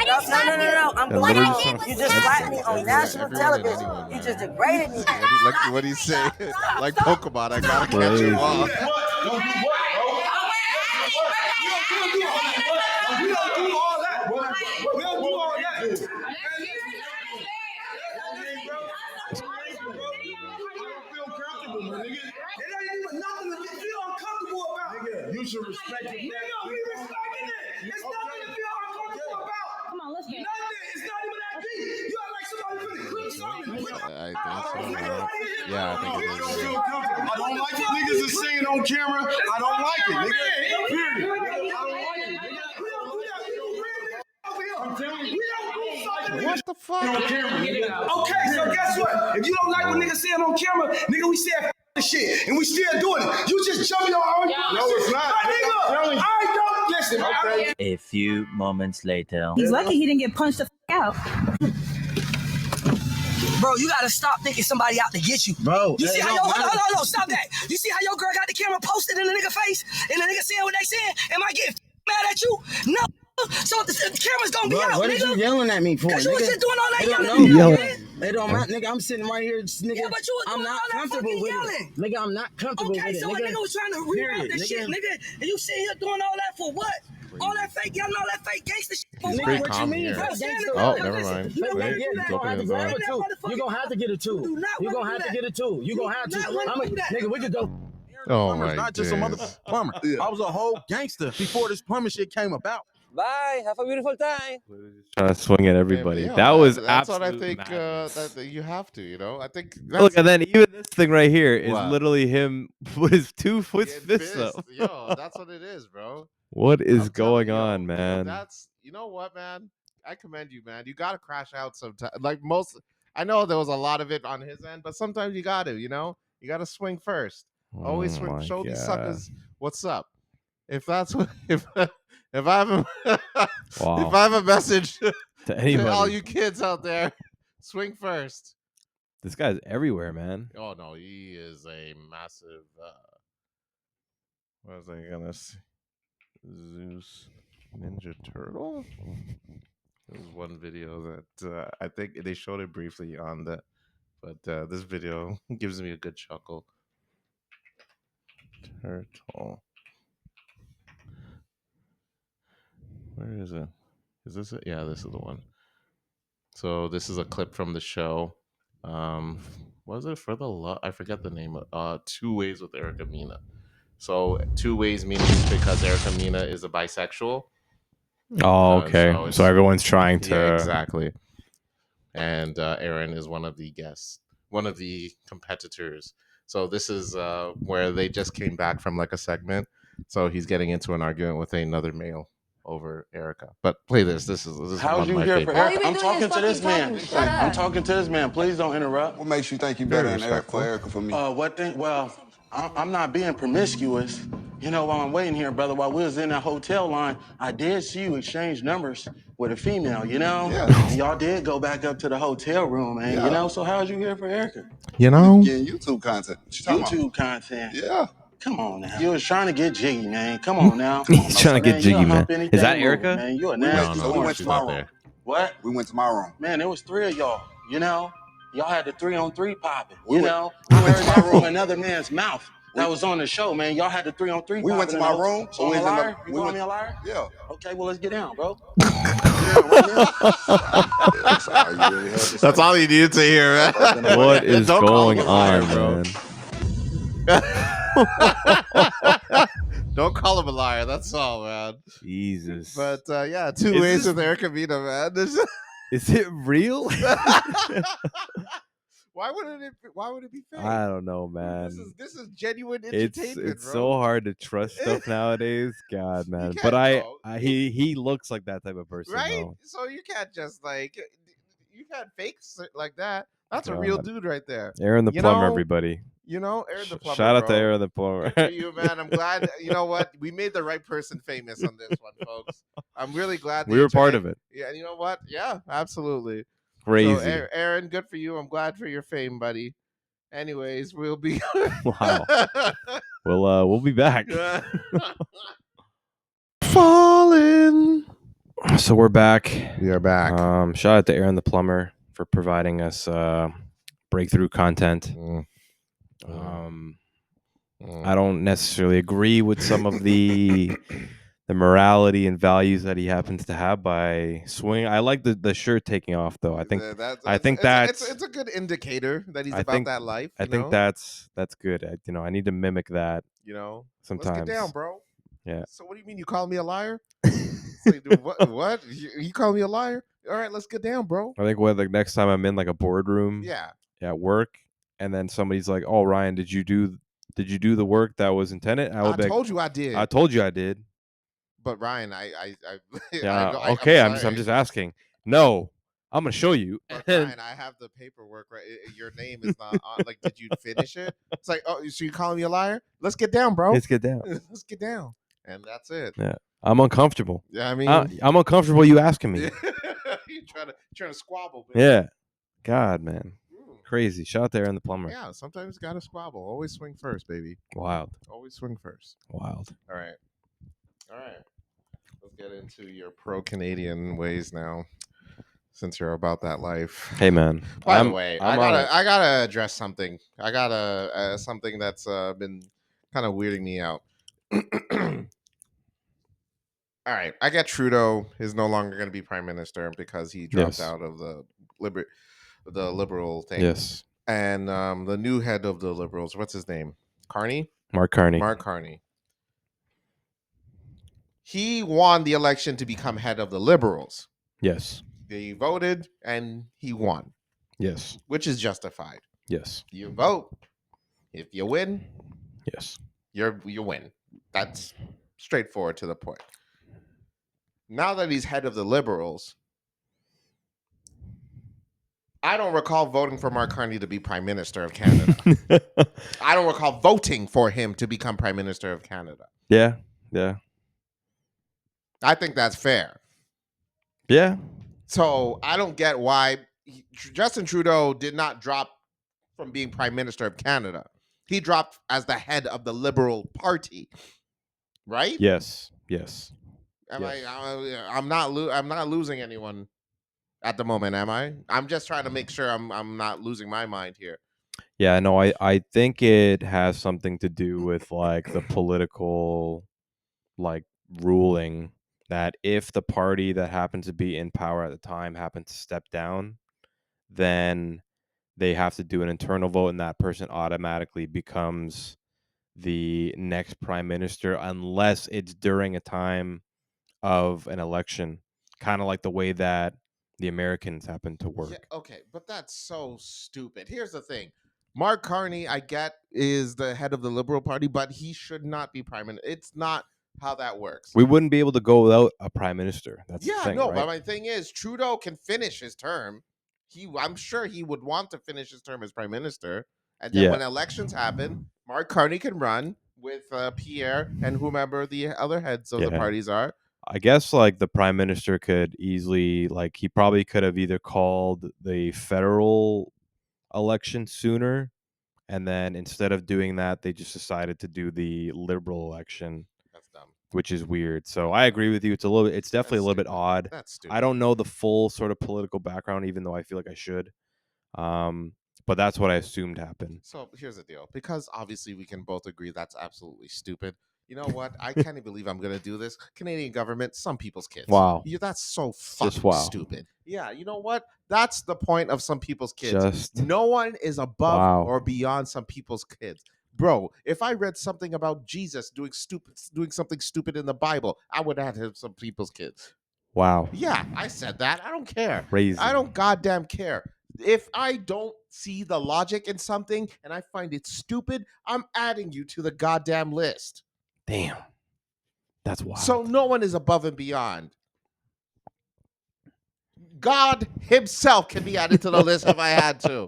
I'm going on. You just slapped me on national television. You just degraded me. Like what he say? Like Pokemon, I gotta catch him all. You should respect it. Nigga, we respecting it. It's nothing to feel uncomfortable about. Come on, let's get it. Nothing. It's not even that deep. You act like somebody finna clip something. I think so. Yeah, I think it is. I don't like what niggas is saying on camera. I don't like it, nigga. Period. I don't like it, nigga. What the fuck? Okay, so guess what? If you don't like what niggas saying on camera, nigga, we said this shit, and we still doing it. You just jump your own. No, it's not. Nigga, I don't listen. Okay. A few moments later. He's lucky he didn't get punched the out. Bro, you gotta stop thinking somebody out to get you. Bro, you see how hold on, stop that. You see how your girl got the camera posted in the nigga face, and the nigga saying what they saying? Am I getting mad at you? No. So the camera's gonna be out, what nigga. What are you yelling at me for? Cause you was just doing all that yelling. It don't matter, nigga. I'm sitting right here, nigga. Yeah, but you was I'm doing not all that comfortable fucking with yelling. it. Nigga, I'm not comfortable with it. Okay, so a nigga was trying to reroute this shit, nigga. And you sitting here doing all that for what? All that fake yelling, all that fake gangster shit for He's what? pretty calm here. Oh, never mind. You gonna have to get a two. You gonna have to get a two. You gonna have to. Nigga, we could go. Oh my not just a mother plumber. I was a whole gangster before this plumbing shit came about. Bye. Have a beautiful time. Trying to swing at everybody. Yeah, that was that's what I absolute think. madness. That you have to, you know. I think. Look, and then even this thing right here is What? literally him with his two fists up. Yo, that's what it is, bro. What is I'm going telling on, you, man? That's you know what, man. I commend you, man. You gotta crash out sometimes. Like most, I know there was a lot of it on his end, but sometimes you got to, you know, you got to swing first. Always swing. Show these suckers what's up. If that's what if I have a if I have a message to anybody, all you kids out there, swing first. This guy's everywhere, man. Oh no, he is a massive. What was I gonna say? Zeus Ninja Turtle. There's one video that I think they showed it briefly on the, but this video gives me a good chuckle. Turtle. Where is it? Is this it? Yeah, this is the one. So this is a clip from the show. Was it For the Love? I forget the name of 2 Ways with Erica Mena. So 2 ways meaning because Erica Mena is a bisexual. Oh, okay. So everyone's trying to. Yeah, exactly. And Aaron is one of the guests, one of the competitors. So this is where they just came back from like a segment. So he's getting into an argument with another male over Erica. But play this. This is How's you here for Erica? I'm talking to this man. I'm talking to this man. Please don't interrupt. What makes you think you better than Erica for me? What thing? Well, I'm not being promiscuous. You know, while I'm waiting here, brother, while we was in that hotel line, I did see you exchange numbers with a female, you know? Yeah. And y'all did go back up to the hotel room, man, you know? So how's you here for Erica? You know? Getting YouTube content. YouTube content? Yeah. Come on now. You was trying to get jiggy, man. Come on now. He's trying to get jiggy, man. Is that Erica? Moving, man. You a nasty So we went to my room. What? We went to my room. Man, there was 3 of y'all, you know? Y'all had the 3-on-3 popping, We you went- know? we I went heard to my that room. from another man's mouth. that was on the show, man. Y'all had the 3-on-3. We went to my room. So I'm a liar? You calling me a liar? Yeah. Okay, well, let's get down, bro. Right now. That's all you needed to hear, man. What is Don't call going him a liar, on, bro. man? Don't call him a liar. That's all, man. Jesus. But yeah, two ways with Eric Avina, man. Is it real? Why would it be fake? I don't know, man. This is genuine entertainment, It's bro. so hard to trust stuff nowadays. God, man. But he looks like that type of person, right? though. So you can't just like you can't fake like that. That's a real dude right there. Aaron the Plumber, everybody. Aaron the Plumber. Shout out to Aaron the Plumber. Good for you, man. I'm glad. You know what? We made the right person famous on this one, folks. I'm really glad we were part of it. Yeah, and you know what? Yeah, absolutely. Crazy. So, Aaron, good for you. I'm glad for your fame, buddy. Anyways, we'll be. Wow. We'll be back. Falling. So we're back. We are back. Shout out to Aaron the Plumber for providing us breakthrough content. I don't necessarily agree with some of the morality and values that he happens to have by swinging. I like the shirt taking off, though. I think it's a good indicator that he's about that life. I think that's good. I need to mimic that. Sometimes. Let's get down, bro. Yeah. So what do you mean? You call me a liar? Like, what? You call me a liar? All right, let's get down, bro. I think the next time I'm in like a boardroom, at work, and then somebody's like, "Oh, Ryan, did you do the work that was intended?" I told you I did. I told you I did. But Ryan, okay. I'm just asking. No, I'm gonna show you. But Ryan, I have the paperwork right. Your name is not on. Like, did you finish it? It's like, oh, so you calling me a liar? Let's get down, bro. Let's get down. Let's get down, and that's it. Yeah, I'm uncomfortable. Yeah, I mean, I'm uncomfortable. You asking me? You trying to squabble? Baby. Yeah. God, man. Crazy. Shout out there in the Plumber. Yeah, sometimes gotta squabble. Always swing first, baby. Wild. Always swing first. Wild. All right. Let's get into your pro-Canadian ways now, since you're about that life. Hey, man. By the way, I gotta address something. I gotta something that's been kind of weirding me out. All right, I get Trudeau is no longer going to be prime minister because he dropped out of the liberal thing. Yes. And the new head of the Liberals, what's his name? Carney? Mark Carney. Mark Carney. He won the election to become head of the Liberals. Yes. They voted and he won. Yes. Which is justified. Yes. You vote. If you win. Yes. You win. That's straightforward to the point. Now that he's head of the Liberals, I don't recall voting for Mark Carney to be Prime Minister of Canada. I don't recall voting for him to become Prime Minister of Canada. Yeah. Yeah. I think that's fair. Yeah. So I don't get why Justin Trudeau did not drop from being Prime Minister of Canada. He dropped as the head of the Liberal Party, right? Yes. Yes. I'm not losing anyone at the moment, am I? I'm just trying to make sure I'm not losing my mind here. Yeah, no, I think it has something to do with like the political like ruling that if the party that happens to be in power at the time happens to step down, then they have to do an internal vote and that person automatically becomes the next prime minister unless it's during a time of an election, kind of like the way that the Americans happen to work. Yeah, okay, but that's so stupid. Here's the thing. Mark Carney, I get, is the head of the Liberal Party, but he should not be prime minister. It's not how that works. We wouldn't be able to go without a prime minister. That's the thing, right? But my thing is, Trudeau can finish his term. I'm sure he would want to finish his term as prime minister. And then when elections happen, Mark Carney can run with Pierre and whomever the other heads of the parties are. I guess like the prime minister could easily, like he probably could have either called the federal election sooner, and then instead of doing that, they just decided to do the liberal election. That's dumb. Which is weird. So I agree with you. It's definitely a little bit odd. That's stupid. I don't know the full sort of political background, even though I feel like I should. But that's what I assumed happened. So here's the deal. Because obviously we can both agree that's absolutely stupid. You know what? I can't even believe I'm going to do this. Canadian government, some people's kids. Wow. That's so Just fucking wow. stupid. Yeah, you know what? That's the point of some people's kids. Just no one is above wow. or beyond some people's kids. Bro, if I read something about Jesus doing something stupid in the Bible, I would have had some people's kids. Wow. Yeah, I said that. I don't care. Crazy. I don't goddamn care. If I don't see the logic in something and I find it stupid, I'm adding you to the goddamn list. Damn. That's wild. So no one is above and beyond. God himself can be added to the list if I had to.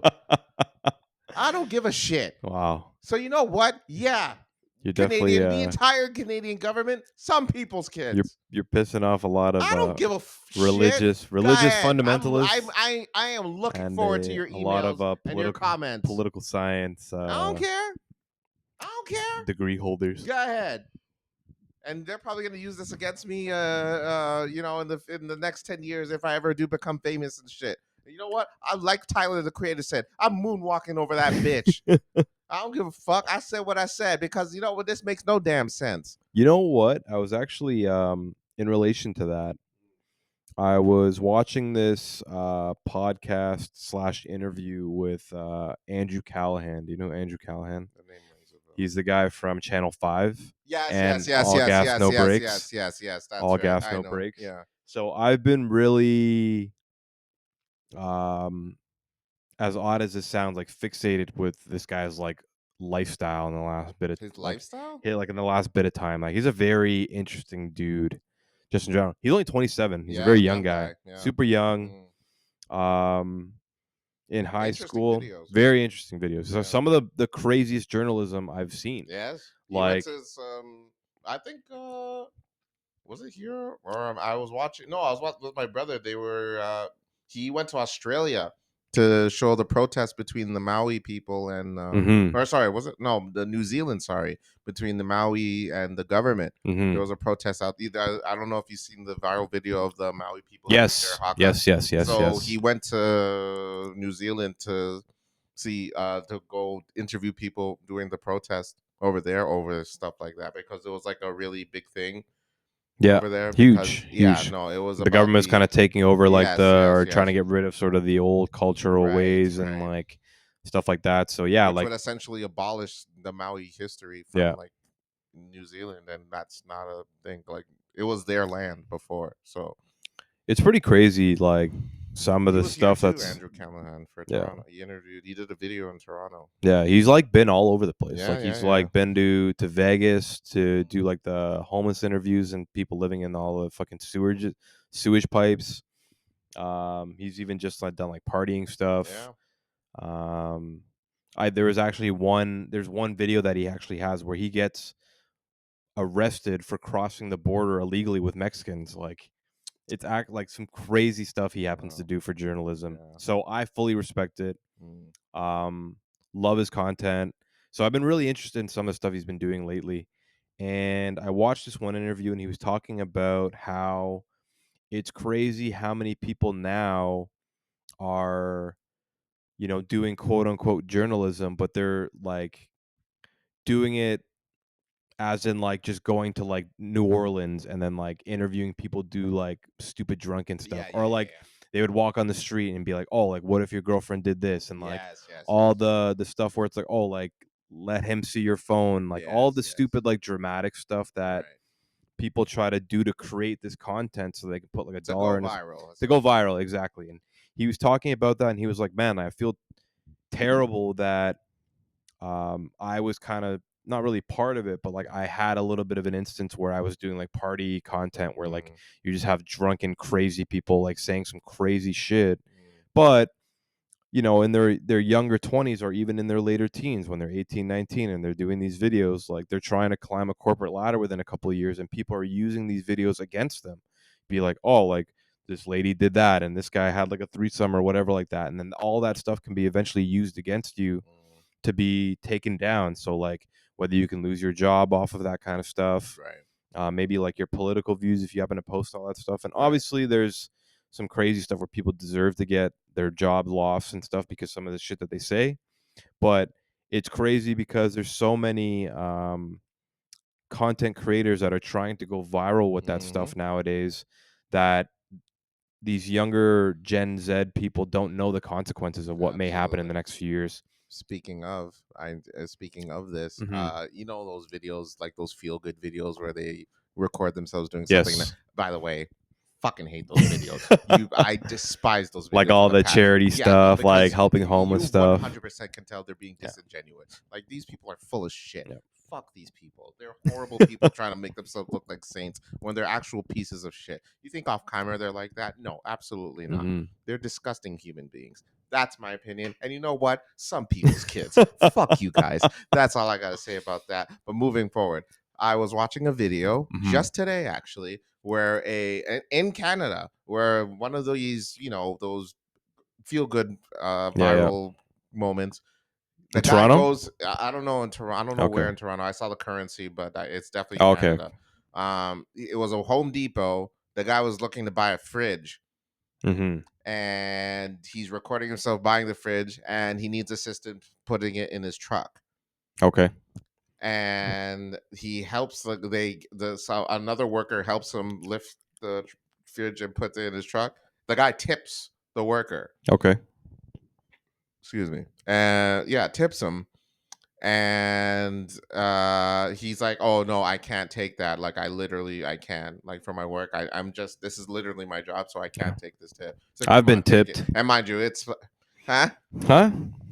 I don't give a shit. Wow. So you know what? Yeah. You're Canadian, definitely the entire Canadian government, some people's kids. you're pissing off a lot of I don't give a religious shit. Go ahead. fundamentalists. I am looking and forward to your a emails lot of and your comments. political science. I don't care. I don't care. Degree holders. Go ahead. And they're probably going to use this against me, in the next 10 years if I ever do become famous and shit. And you know what? I like Tyler the Creator said. I'm moonwalking over that bitch. I don't give a fuck. I said what I said because you know what? This makes no damn sense. You know what? I was actually in relation to that. I was watching this podcast / interview with Andrew Callahan. Do you know Andrew Callahan? He's the guy from Channel 5. Yes. All Gas, No Brakes. Yes. That's All right. Gas, I No know. Brakes. Yeah. So I've been really, as odd as this sounds, like fixated with this guy's like lifestyle in the last bit of lifestyle. Yeah, like in the last bit of time. Like he's a very interesting dude. Just in general, he's only 27. He's a very young guy. Yeah. Super young. In high school, videos. very interesting videos. So some of the craziest journalism I've seen. Yes. Like I think was it here or I was watching? No, I was watching with my brother. They were. He went to Australia to show the protest between the Maui people and or sorry, was it the New Zealand? Sorry, between the Maui and the government. There was a protest out. I don't know if you've seen the viral video of the Maui people. Yes. So he went to New Zealand to see to go interview people during the protest over there over stuff like that because it was like a really big thing. Yeah, over there huge. it was the government's kind of taking over like trying to yes. get rid of sort of the old cultural ways and like stuff like that. So yeah, which like would essentially abolish the Maui history from like New Zealand, and that's not a thing. Like it was their land before, so it's pretty crazy. Like some of the stuff that's Andrew Callahan for Toronto. He did a video in Toronto. Yeah, he's like been all over the place. Yeah, like he's like been to Vegas to do like the homeless interviews and people living in all the fucking sewage pipes. He's even just like done like partying stuff. There's one video that he actually has where he gets arrested for crossing the border illegally with Mexicans. Like it's like some crazy stuff he happens to do for journalism. So I fully respect it. Love his content. So I've been really interested in some of the stuff he's been doing lately. And I watched this one interview and he was talking about how it's crazy how many people now are, doing quote unquote journalism, but they're like doing it as in like just going to like New Orleans and then like interviewing people do like stupid drunken stuff or like they would walk on the street and be like, oh, like what if your girlfriend did this and like the stuff where it's like, oh, like let him see your phone, like all the stupid like dramatic stuff that people try to do to create this content so they can put like $1 in to go viral. Exactly. And he was talking about that and he was like, man, I feel terrible that I was kind of not really part of it, but like I had a little bit of an instance where I was doing like party content where like you just have drunken crazy people like saying some crazy shit, but in their younger 20s or even in their later teens when they're 18, 19 and they're doing these videos, like they're trying to climb a corporate ladder within a couple of years and people are using these videos against them. Be like, oh, like this lady did that and this guy had like a threesome or whatever like that, and then all that stuff can be eventually used against you to be taken down. So like whether you can lose your job off of that kind of stuff, maybe like your political views if you happen to post all that stuff. And obviously there's some crazy stuff where people deserve to get their job lost and stuff because some of the shit that they say. But it's crazy because there's so many content creators that are trying to go viral with that stuff nowadays that these younger Gen Z people don't know the consequences of what may happen in the next few years. Speaking of this, Mhm. you know those videos, like those feel good videos where they record themselves doing Yes. something. By the way, fucking hate those videos. I despise those videos. Like all for the past- charity Yeah, no, stuff, like because helping homeless you stuff. 100% can tell they're being disingenuous. Like these people are full of shit. Yeah. Fuck these people. They're horrible people trying to make themselves look like saints when they're actual pieces of shit. You think off camera they're like that? No, absolutely not. Mhm. They're disgusting human beings. That's my opinion. And you know what? Some people's kids. Fuck you guys. That's all I got to say about that. But moving forward, I was watching a video just today, actually, where in Canada, where one of these, those feel good viral moments. The In guy Toronto? goes, I don't know in Toronto. I don't know where Okay. in Toronto. I saw the currency, but it's definitely Oh, okay. Canada. It was a Home Depot. The guy was looking to buy a fridge. Mm-hmm. And he's recording himself buying the fridge, and he needs assistance putting it in his truck. Okay. And he helps so another worker helps him lift the fridge and put it in his truck. The guy tips the worker. Okay. Excuse me. And yeah, tips him. And he's like, oh no, I can't take that. Like I can't, like for my work, this is literally my job, so I can't take this tip. Like, I've been tipped. and mind you, it's huh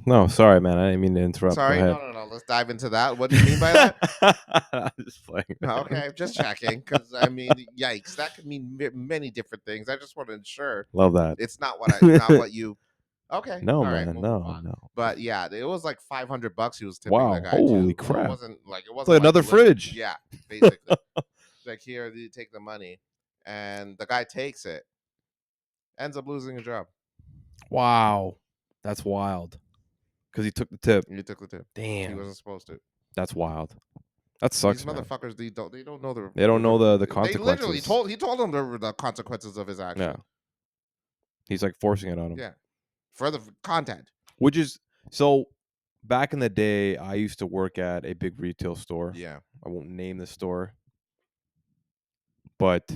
No, sorry, man, I didn't mean to interrupt. sorry. Go ahead. No, let's dive into that. What do you mean by that? I'm just playing. Okay, just checking, because I mean, yikes, that could mean many different things. I just want to ensure Love that. it's not what you. Okay. No, all man, right, we'll no, move on. no. But yeah, it was like $500 he was tipping Wow, the guy. holy too. crap. It wasn't like It's like another fridge. Yeah, basically. Like, here, you take the money, and the guy takes it, ends up losing a job. Wow, that's wild. Because he took the tip. He took the tip. Damn, he wasn't supposed to. That's wild. That sucks, These man. motherfuckers, they don't know the. They don't know the They consequences. literally he told them the consequences of his action. Yeah. He's like forcing it on him. Yeah, for the content. Which is so. Back in the day, I used to work at a big retail store. Yeah. I won't name the store, but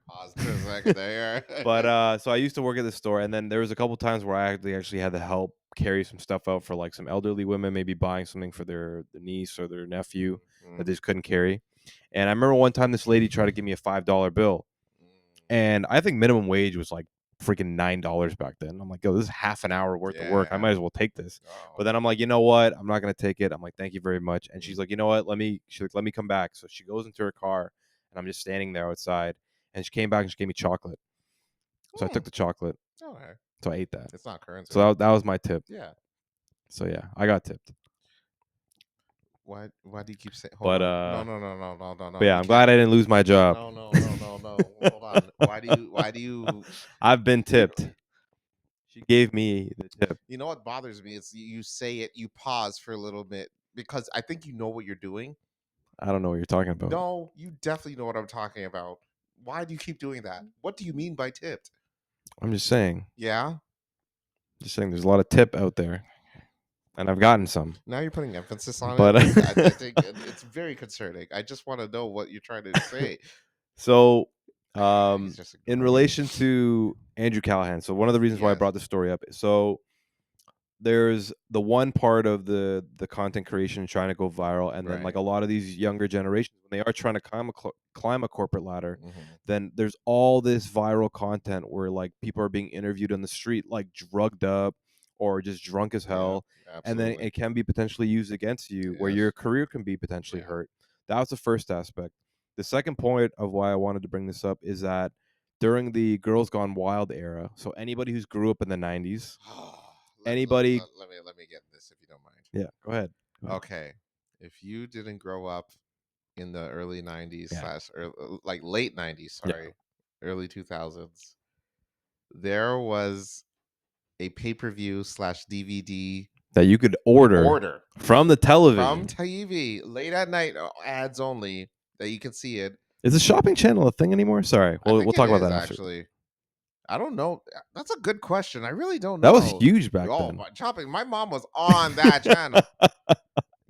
pause for a second there. But so I used to work at the store, and then there was a couple times where I actually had to help carry some stuff out for like some elderly women, maybe buying something for their niece or their nephew that they just couldn't carry. And I remember one time this lady tried to give me a $5 bill, and I think minimum wage was like freaking $9 back then. I'm like, yo, this is half an hour worth of work. I might as well take this. But then I'm like, you know what? I'm not gonna take it. I'm like, thank you very much. And she's like, you know what? Let me come back. So she goes into her car, and I'm just standing there outside. And she came back and she gave me chocolate. So I took the chocolate. Okay. So I ate that. It's not currency. So that was my tip. Yeah. So yeah, I got tipped. Why do you keep saying? No. No. But yeah, I'm glad I didn't lose my job. No. Hold on. Why do you? I've been tipped. She gave me the tip. You know what bothers me? It's you say it, you pause for a little bit because I think you know what you're doing. I don't know what you're talking about. No, you definitely know what I'm talking about. Why do you keep doing that? What do you mean by tipped? I'm just saying. Yeah? Just saying there's a lot of tip out there. And I've gotten some. Now you're putting emphasis on But it. I think it's very concerning. I just want to know what you're trying to say. So, in relation to Andrew Callahan, so one of the reasons why I brought this story up, so there's the one part of the content creation trying to go viral, and then like a lot of these younger generations, when they are trying to climb a corporate ladder, then there's all this viral content where like people are being interviewed on the street like drugged up or just drunk as hell, and then it can be potentially used against you where your career can be potentially hurt. That was the first aspect. The second point of why I wanted to bring this up is that during the Girls Gone Wild era, so anybody who's grew up in the 90s, anybody let me get this if you don't mind. Yeah, go ahead. Okay. If you didn't grow up in the early 90s like late 90s, early 2000s, there was a pay-per-view /DVD that you could order from the television. From TV, late at night, ads only, that you can see it. Is the shopping channel a thing anymore? Sorry, we'll talk about that after. Actually. I don't know. That's a good question. I really don't That know. was huge back then. My shopping. My mom was on that channel.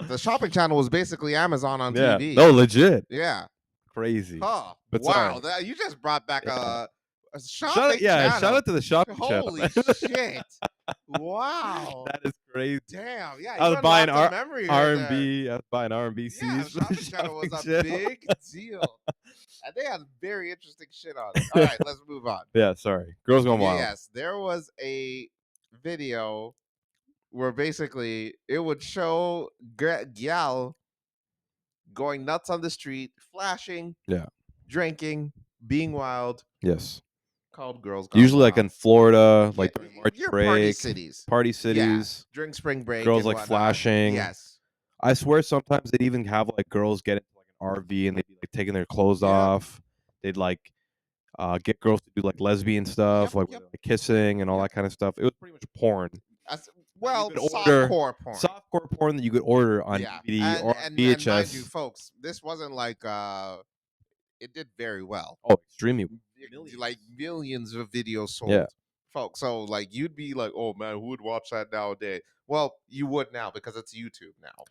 The shopping channel was basically Amazon on Yeah. TV. No, legit. Yeah. Crazy. Huh. But Wow. sorry. You just brought back a Shout shopping channel. shout out to the shopping channel. Holy shit. Wow. That is crazy. Damn. Yeah. I was buying memory here and R&B. I was buying R&B Yeah, CDs. shopping channel was a big deal. And they had very interesting shit on it. All right, let's move on. Yeah, sorry. Girls Gone Wild. Yes, there was a video where basically it would show gal going nuts on the street, flashing, Yeah. drinking, being wild. Yes. Called Girls Gone Usually Wild. like in Florida, like during March your break. party cities. Party cities. Yeah, during spring break. Girls and like whatnot. flashing. Yes. I swear sometimes they'd even have like girls get into like an RV and they'd be like taking their clothes off. They'd like get girls to do like lesbian stuff, like kissing and all that kind of stuff. It was pretty much porn. Well, Softcore porn. Softcore porn that you could order on DVD or on VHS. And mind you, folks, this wasn't like it did very well. Oh, extremely. Like millions of videos sold. Yeah. Folks, so like you'd be like, oh man, who would watch that nowadays? Well, you would now because it's YouTube now.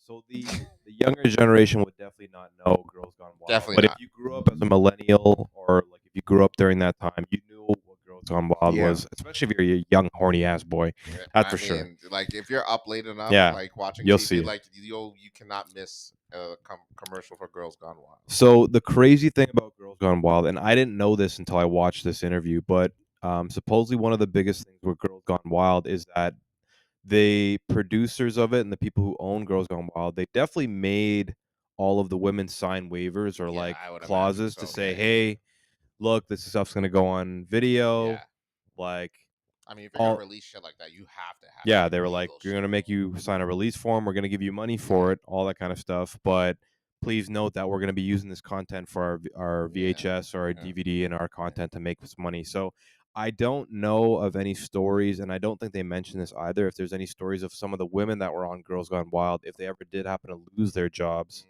So the younger generation would definitely not know Girls Gone Wild. Definitely but not. if you grew up as a millennial or like if you grew up during that time, you knew what Girls Gone Wild was, especially if you're a young horny ass boy. That's for sure. Like if you're up late enough, like watching you'll TV, see. like you cannot miss a commercial for Girls Gone Wild. So the crazy thing about Girls Gone Wild, and I didn't know this until I watched this interview, but supposedly one of the biggest things with Girls Gone Wild is that the producers of it and the people who own Girls Gone Wild, they definitely made all of the women sign waivers or like clauses to say, hey, look, this stuff's going to go on video. Yeah. Like, I mean, if you're gonna release shit like that, you have to have. Yeah, they were like, you're going to make you sign a release form. We're going to give you money for it, all that kind of stuff. But please note that we're going to be using this content for our VHS or our DVD and our content to make this money. So I don't know of any stories, and I don't think they mentioned this either, if there's any stories of some of the women that were on Girls Gone Wild, if they ever did happen to lose their jobs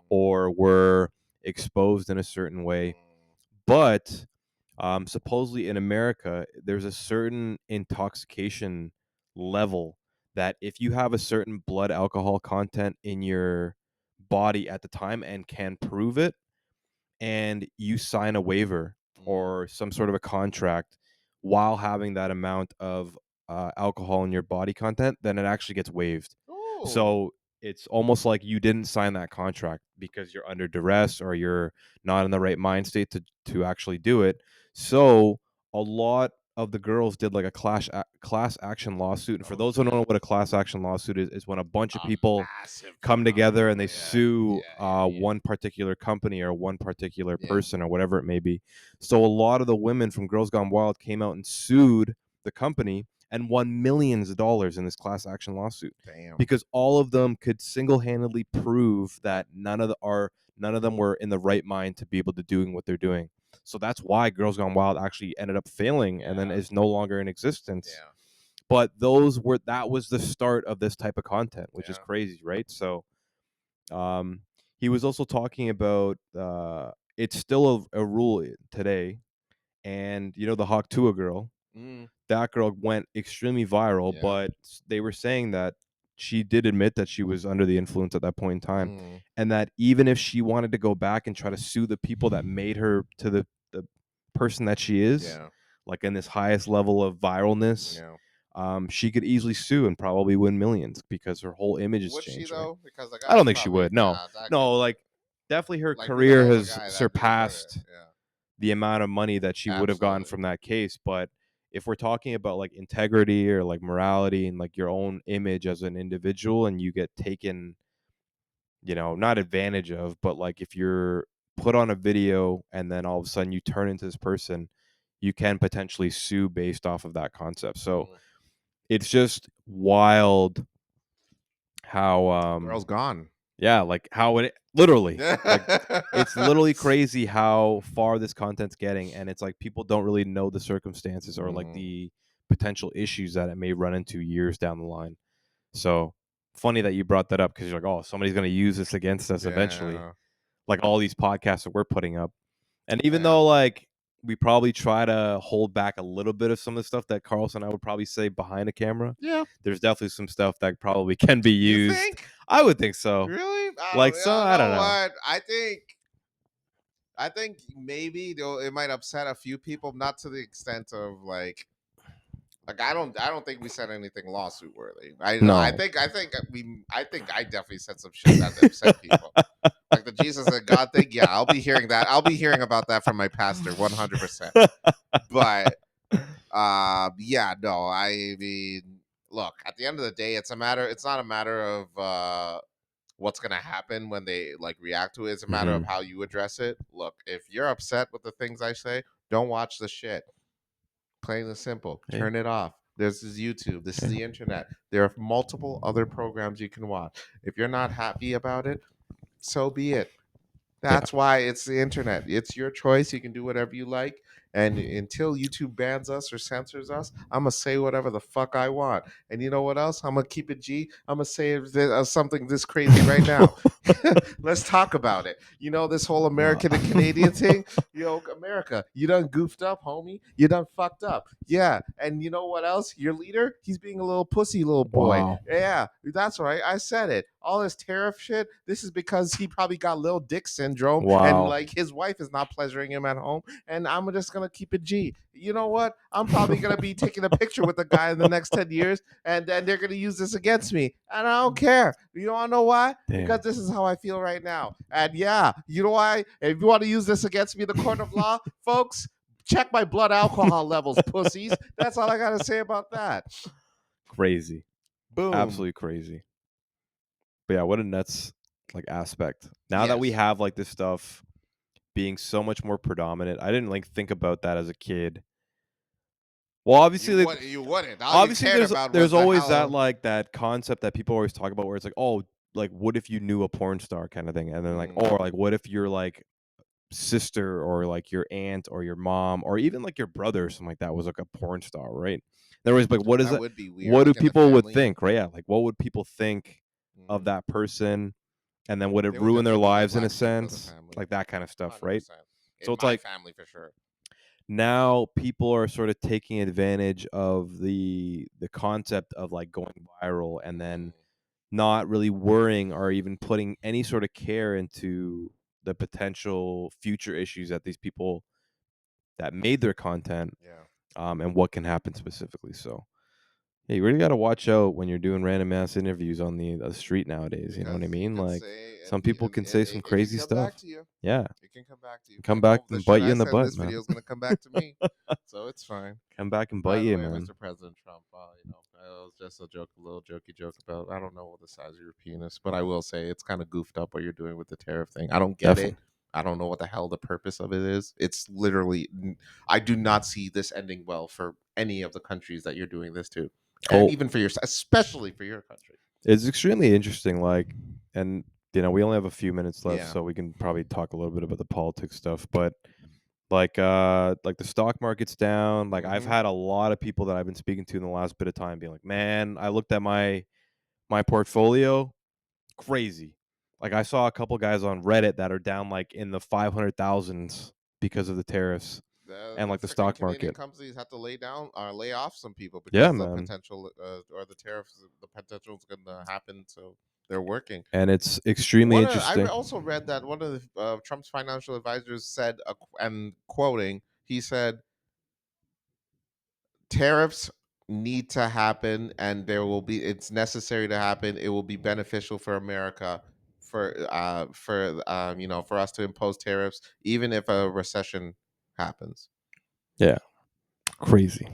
or were exposed in a certain way. But supposedly in America, there's a certain intoxication level that if you have a certain blood alcohol content in your body at the time and can prove it, and you sign a waiver or some sort of a contract while having that amount of alcohol in your body content, then it actually gets waived. So it's almost like you didn't sign that contract because you're under duress or you're not in the right mind state to actually do it. So a lot of the girls did like a class action lawsuit. And for those who don't know what a class action lawsuit is when a bunch of people come together and they sue one particular company or one particular person or whatever it may be. So a lot of the women from Girls Gone Wild came out and sued the company and won millions of dollars in this class action lawsuit. Damn. Because all of them could single-handedly prove that none of them were in the right mind to be able to doing what they're doing. So that's why Girls Gone Wild actually ended up failing and then is no longer in existence. Yeah. But that was the start of this type of content, which is crazy, right? So he was also talking about it's still a rule today. And you know the Hawk Tuah girl, that girl went extremely viral, but they were saying that she did admit that she was under the influence at that point in time, and that even if she wanted to go back and try to sue the people that made her to the person that she is, like in this highest level of viralness, she could easily sue and probably win millions because her whole image has changed. Would she though? Because I don't think she would. No, like definitely her career has surpassed the amount of money that she would have gotten from that case. But if we're talking about like integrity or like morality and like your own image as an individual, and you get taken, not advantage of, but like if you're put on a video and then all of a sudden you turn into this person, you can potentially sue based off of that concept. So it's just wild how Girls Gone. Yeah, like how it literally like, it's literally crazy how far this content's getting, and it's like people don't really know the circumstances or like the potential issues that it may run into years down the line. So funny that you brought that up because you're like, oh, somebody's going to use this against us eventually, like all these podcasts that we're putting up. And even though like we probably try to hold back a little bit of some of the stuff that Carlson and I would probably say behind a camera. Yeah. There's definitely some stuff that probably can be You used. think? I would think so. Really? Like, so I don't know. What? I think maybe it might upset a few people, not to the extent of like I don't think we said anything lawsuit worthy. No. I think I definitely said some shit that upset people. Like the Jesus and God thing. Yeah, I'll be hearing that. I'll be hearing about that from my pastor 100%. But yeah, no, I mean, look, at the end of the day, it's not a matter of what's gonna happen when they like react to it. It's a matter of how you address it. Look, if you're upset with the things I say, don't watch the shit. Plain and simple. Yeah. Turn it off. This is YouTube. This is the internet. There are multiple other programs you can watch. If you're not happy about it, so be it. That's why it's the internet. It's your choice. You can do whatever you like. And until YouTube bans us or censors us, I'm going to say whatever the fuck I want. And you know what else? I'm going to keep it G. I'm going to say something this crazy right now. Let's talk about it. You know, this whole American and Canadian thing? Yo, America, you done goofed up, homie. You done fucked up. Yeah. And you know what else? Your leader, he's being a little pussy little boy. Wow. Yeah, that's right. I said it. All this tariff shit, this is because he probably got little dick syndrome. Wow. And like his wife is not pleasuring him at home. And I'm just going to keep it G. You know what? I'm probably going to be taking a picture with the guy in the next 10 years. And then they're going to use this against me. And I don't care. You want to know why? Damn. Because this is how I feel right now. And yeah, you know why? If you want to use this against me in the court of law, folks, check my blood alcohol levels, pussies. That's all I got to say about that. Crazy. Boom. Absolutely crazy. But yeah, what a nuts like aspect. Now that we have like this stuff being so much more predominant, I didn't like think about that as a kid. Well, obviously, you wouldn't. Obviously, there's always that like that concept that people always talk about where it's like, oh, like what if you knew a porn star kind of thing, and then like, or like what if your like sister or like your aunt or your mom or even like your brother or something like that was like a porn star, right? There was like, what is that it? Would be weird. What like do people would think, right? Yeah, like what would people think of that person, and then would it ruin their lives in a sense, like that kind of stuff, right? So it's like family for sure. Now people are sort of taking advantage of the concept of like going viral and then not really worrying or even putting any sort of care into the potential future issues that these people that made their content and what can happen specifically. So yeah, you really got to watch out when you're doing random ass interviews on the street nowadays. You know what I mean? Like some people can say some crazy stuff. Yeah, it can come back to you. Come back and bite you in the butt, this man. video is gonna come back to me, so it's fine. Come back and By bite the you, way, man. Mr. President Trump, you know, it was just a joke, a little jokey joke about. I don't know what the size of your penis, but I will say it's kind of goofed up what you're doing with the tariff thing. I don't get it. I don't know what the hell the purpose of it is. It's literally, I do not see this ending well for any of the countries that you're doing this to, and even for especially for your country. It's extremely interesting. Like, and you know, we only have a few minutes left, Yeah. so we can probably talk a little bit about the politics stuff. But like the stock market's down. Like I've had a lot of people that I've been speaking to in the last bit of time being like, man, I looked at my portfolio, crazy. Like I saw a couple guys on Reddit that are down like in the 500,000s because of the tariffs and like the stock Canadian market. companies have to lay off some people because Yeah, the man. potential or the tariffs, the potential is going to happen. So they're working, and it's extremely interesting. I also read that one of the, Trump's financial advisors said, and quoting, he said, "Tariffs need to happen, and it's necessary to happen. It will be beneficial for America." You know, for us to impose tariffs, even if a recession happens. Yeah, crazy.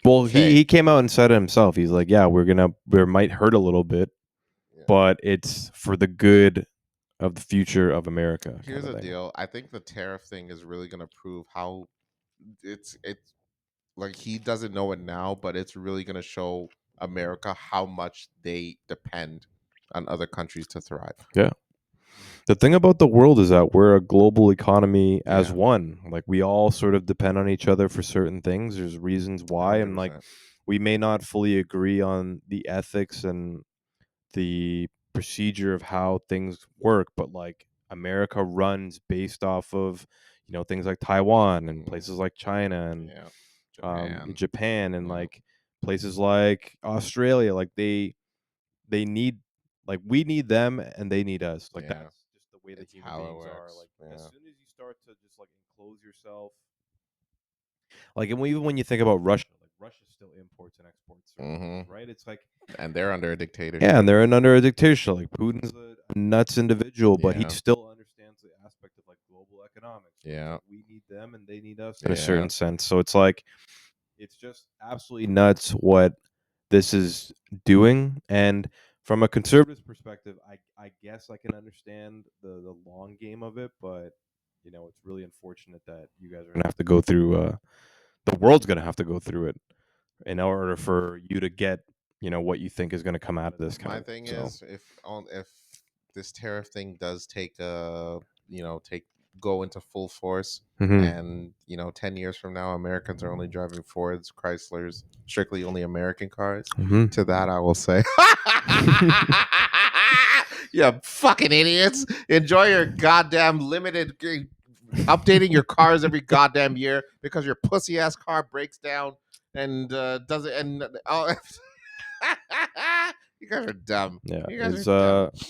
Well, he came out and said it himself. He's like, yeah, we might hurt a little bit, but it's for the good of the future of America. Here's the deal. I think the tariff thing is really going to prove how it's like he doesn't know it now, but it's really going to show America how much they depend on other countries to thrive. Yeah. The thing about the world is that we're a global economy as one. Like we all sort of depend on each other for certain things. There's reasons why, 100%. And like we may not fully agree on the ethics and the procedure of how things work, but like America runs based off of, things like Taiwan and places like China and Japan. Japan and like places like Australia. Like they need, like, we need them and they need us. Like that's just the way that human beings are. Like as soon as you start to just like enclose yourself, like, and even when you think about Russia, like Russia still imports and exports, right? It's like, and they're under a dictatorship. yeah, and they're under a dictatorship. Like Putin's a nuts individual, but he still understands the aspect of like global economics. Yeah, we need them and they need us in a certain sense. So it's like, it's just absolutely nuts what this is doing. And from a conservative perspective, I guess I can understand the long game of it, but it's really unfortunate that you guys are gonna have to go through. The world's gonna have to go through it in order for you to get what you think is gonna come out of this. My thing is, if this tariff thing does take go into full force, and 10 years from now Americans are only driving Fords, Chryslers, strictly only American cars, to that I will say you fucking idiots, enjoy your goddamn limited updating your cars every goddamn year because your pussy ass car breaks down and doesn't, and you guys are dumb. Yeah, you guys are dumb.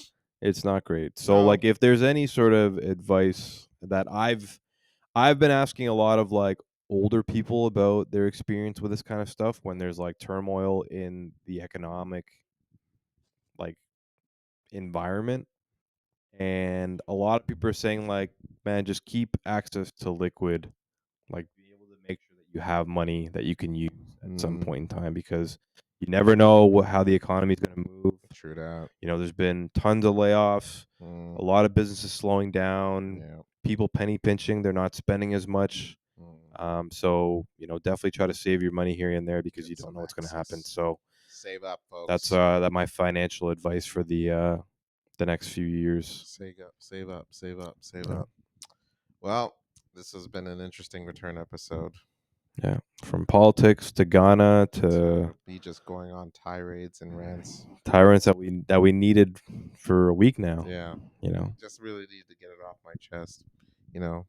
It's not great. So like, if there's any sort of advice that I've been asking a lot of like older people about their experience with this kind of stuff when there's like turmoil in the economic like environment, and a lot of people are saying like, man, just keep access to liquid, like be able to make sure that you have money that you can use at some point in time, because you never know how the economy is going to move. True that. There's been tons of layoffs, a lot of businesses slowing down, people penny pinching, they're not spending as much. So definitely try to save your money here and there, because you don't know what's going to happen. So save up, folks. That's my financial advice for the next few years. Save up. Well, this has been an interesting return episode. Yeah, from politics to Ghana to me just going on tirades and rants. Tyrants that we needed for a week now. Yeah, just really need to get it off my chest.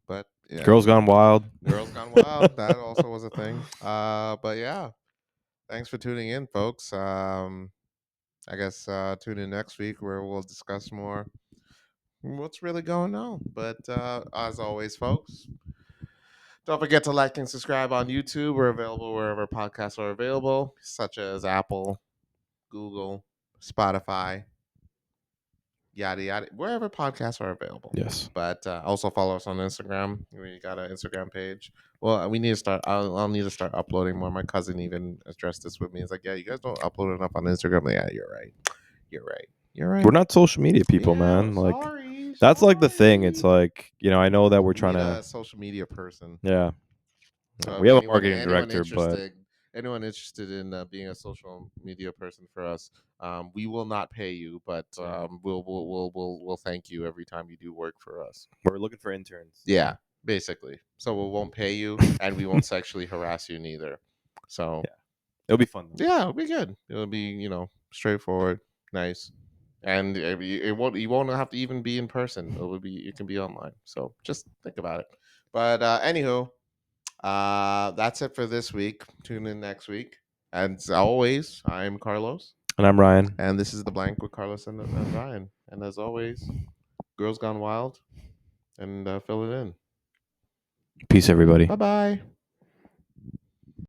But yeah. Girls Gone Wild. Girls Gone Wild. That also was a thing. But yeah, thanks for tuning in, folks. I guess tune in next week where we'll discuss more what's really going on. But as always, folks, don't forget to like and subscribe on YouTube. We're available wherever podcasts are available, such as Apple, Google, Spotify, yada yada, wherever podcasts are available. Yes. But also follow us on Instagram. We got an Instagram page. Well, we need to start. I'll need to start uploading more. My cousin even addressed this with me. He's like, "Yeah, you guys don't upload enough on Instagram." Like, yeah, you're right. You're right. We're not social media people, man. Like, that's like the thing. It's like, I know that we're trying to a social media person. Yeah. So we have a marketing director, but anyone interested in being a social media person for us, we will not pay you, but we'll thank you every time you do work for us. We're looking for interns. Yeah, basically. So we won't pay you, and we won't sexually harass you neither. So it'll be fun. Yeah, it'll be good. It'll be straightforward, nice, and it won't. You won't have to even be in person. It can be online. So just think about it. But anywho. That's it for this week. Tune in next week. As always, I'm Carlos. And I'm Ryan. And this is The Blank with Carlos and Ryan. And as always, Girls Gone Wild. And fill it in. Peace, everybody. Bye-bye.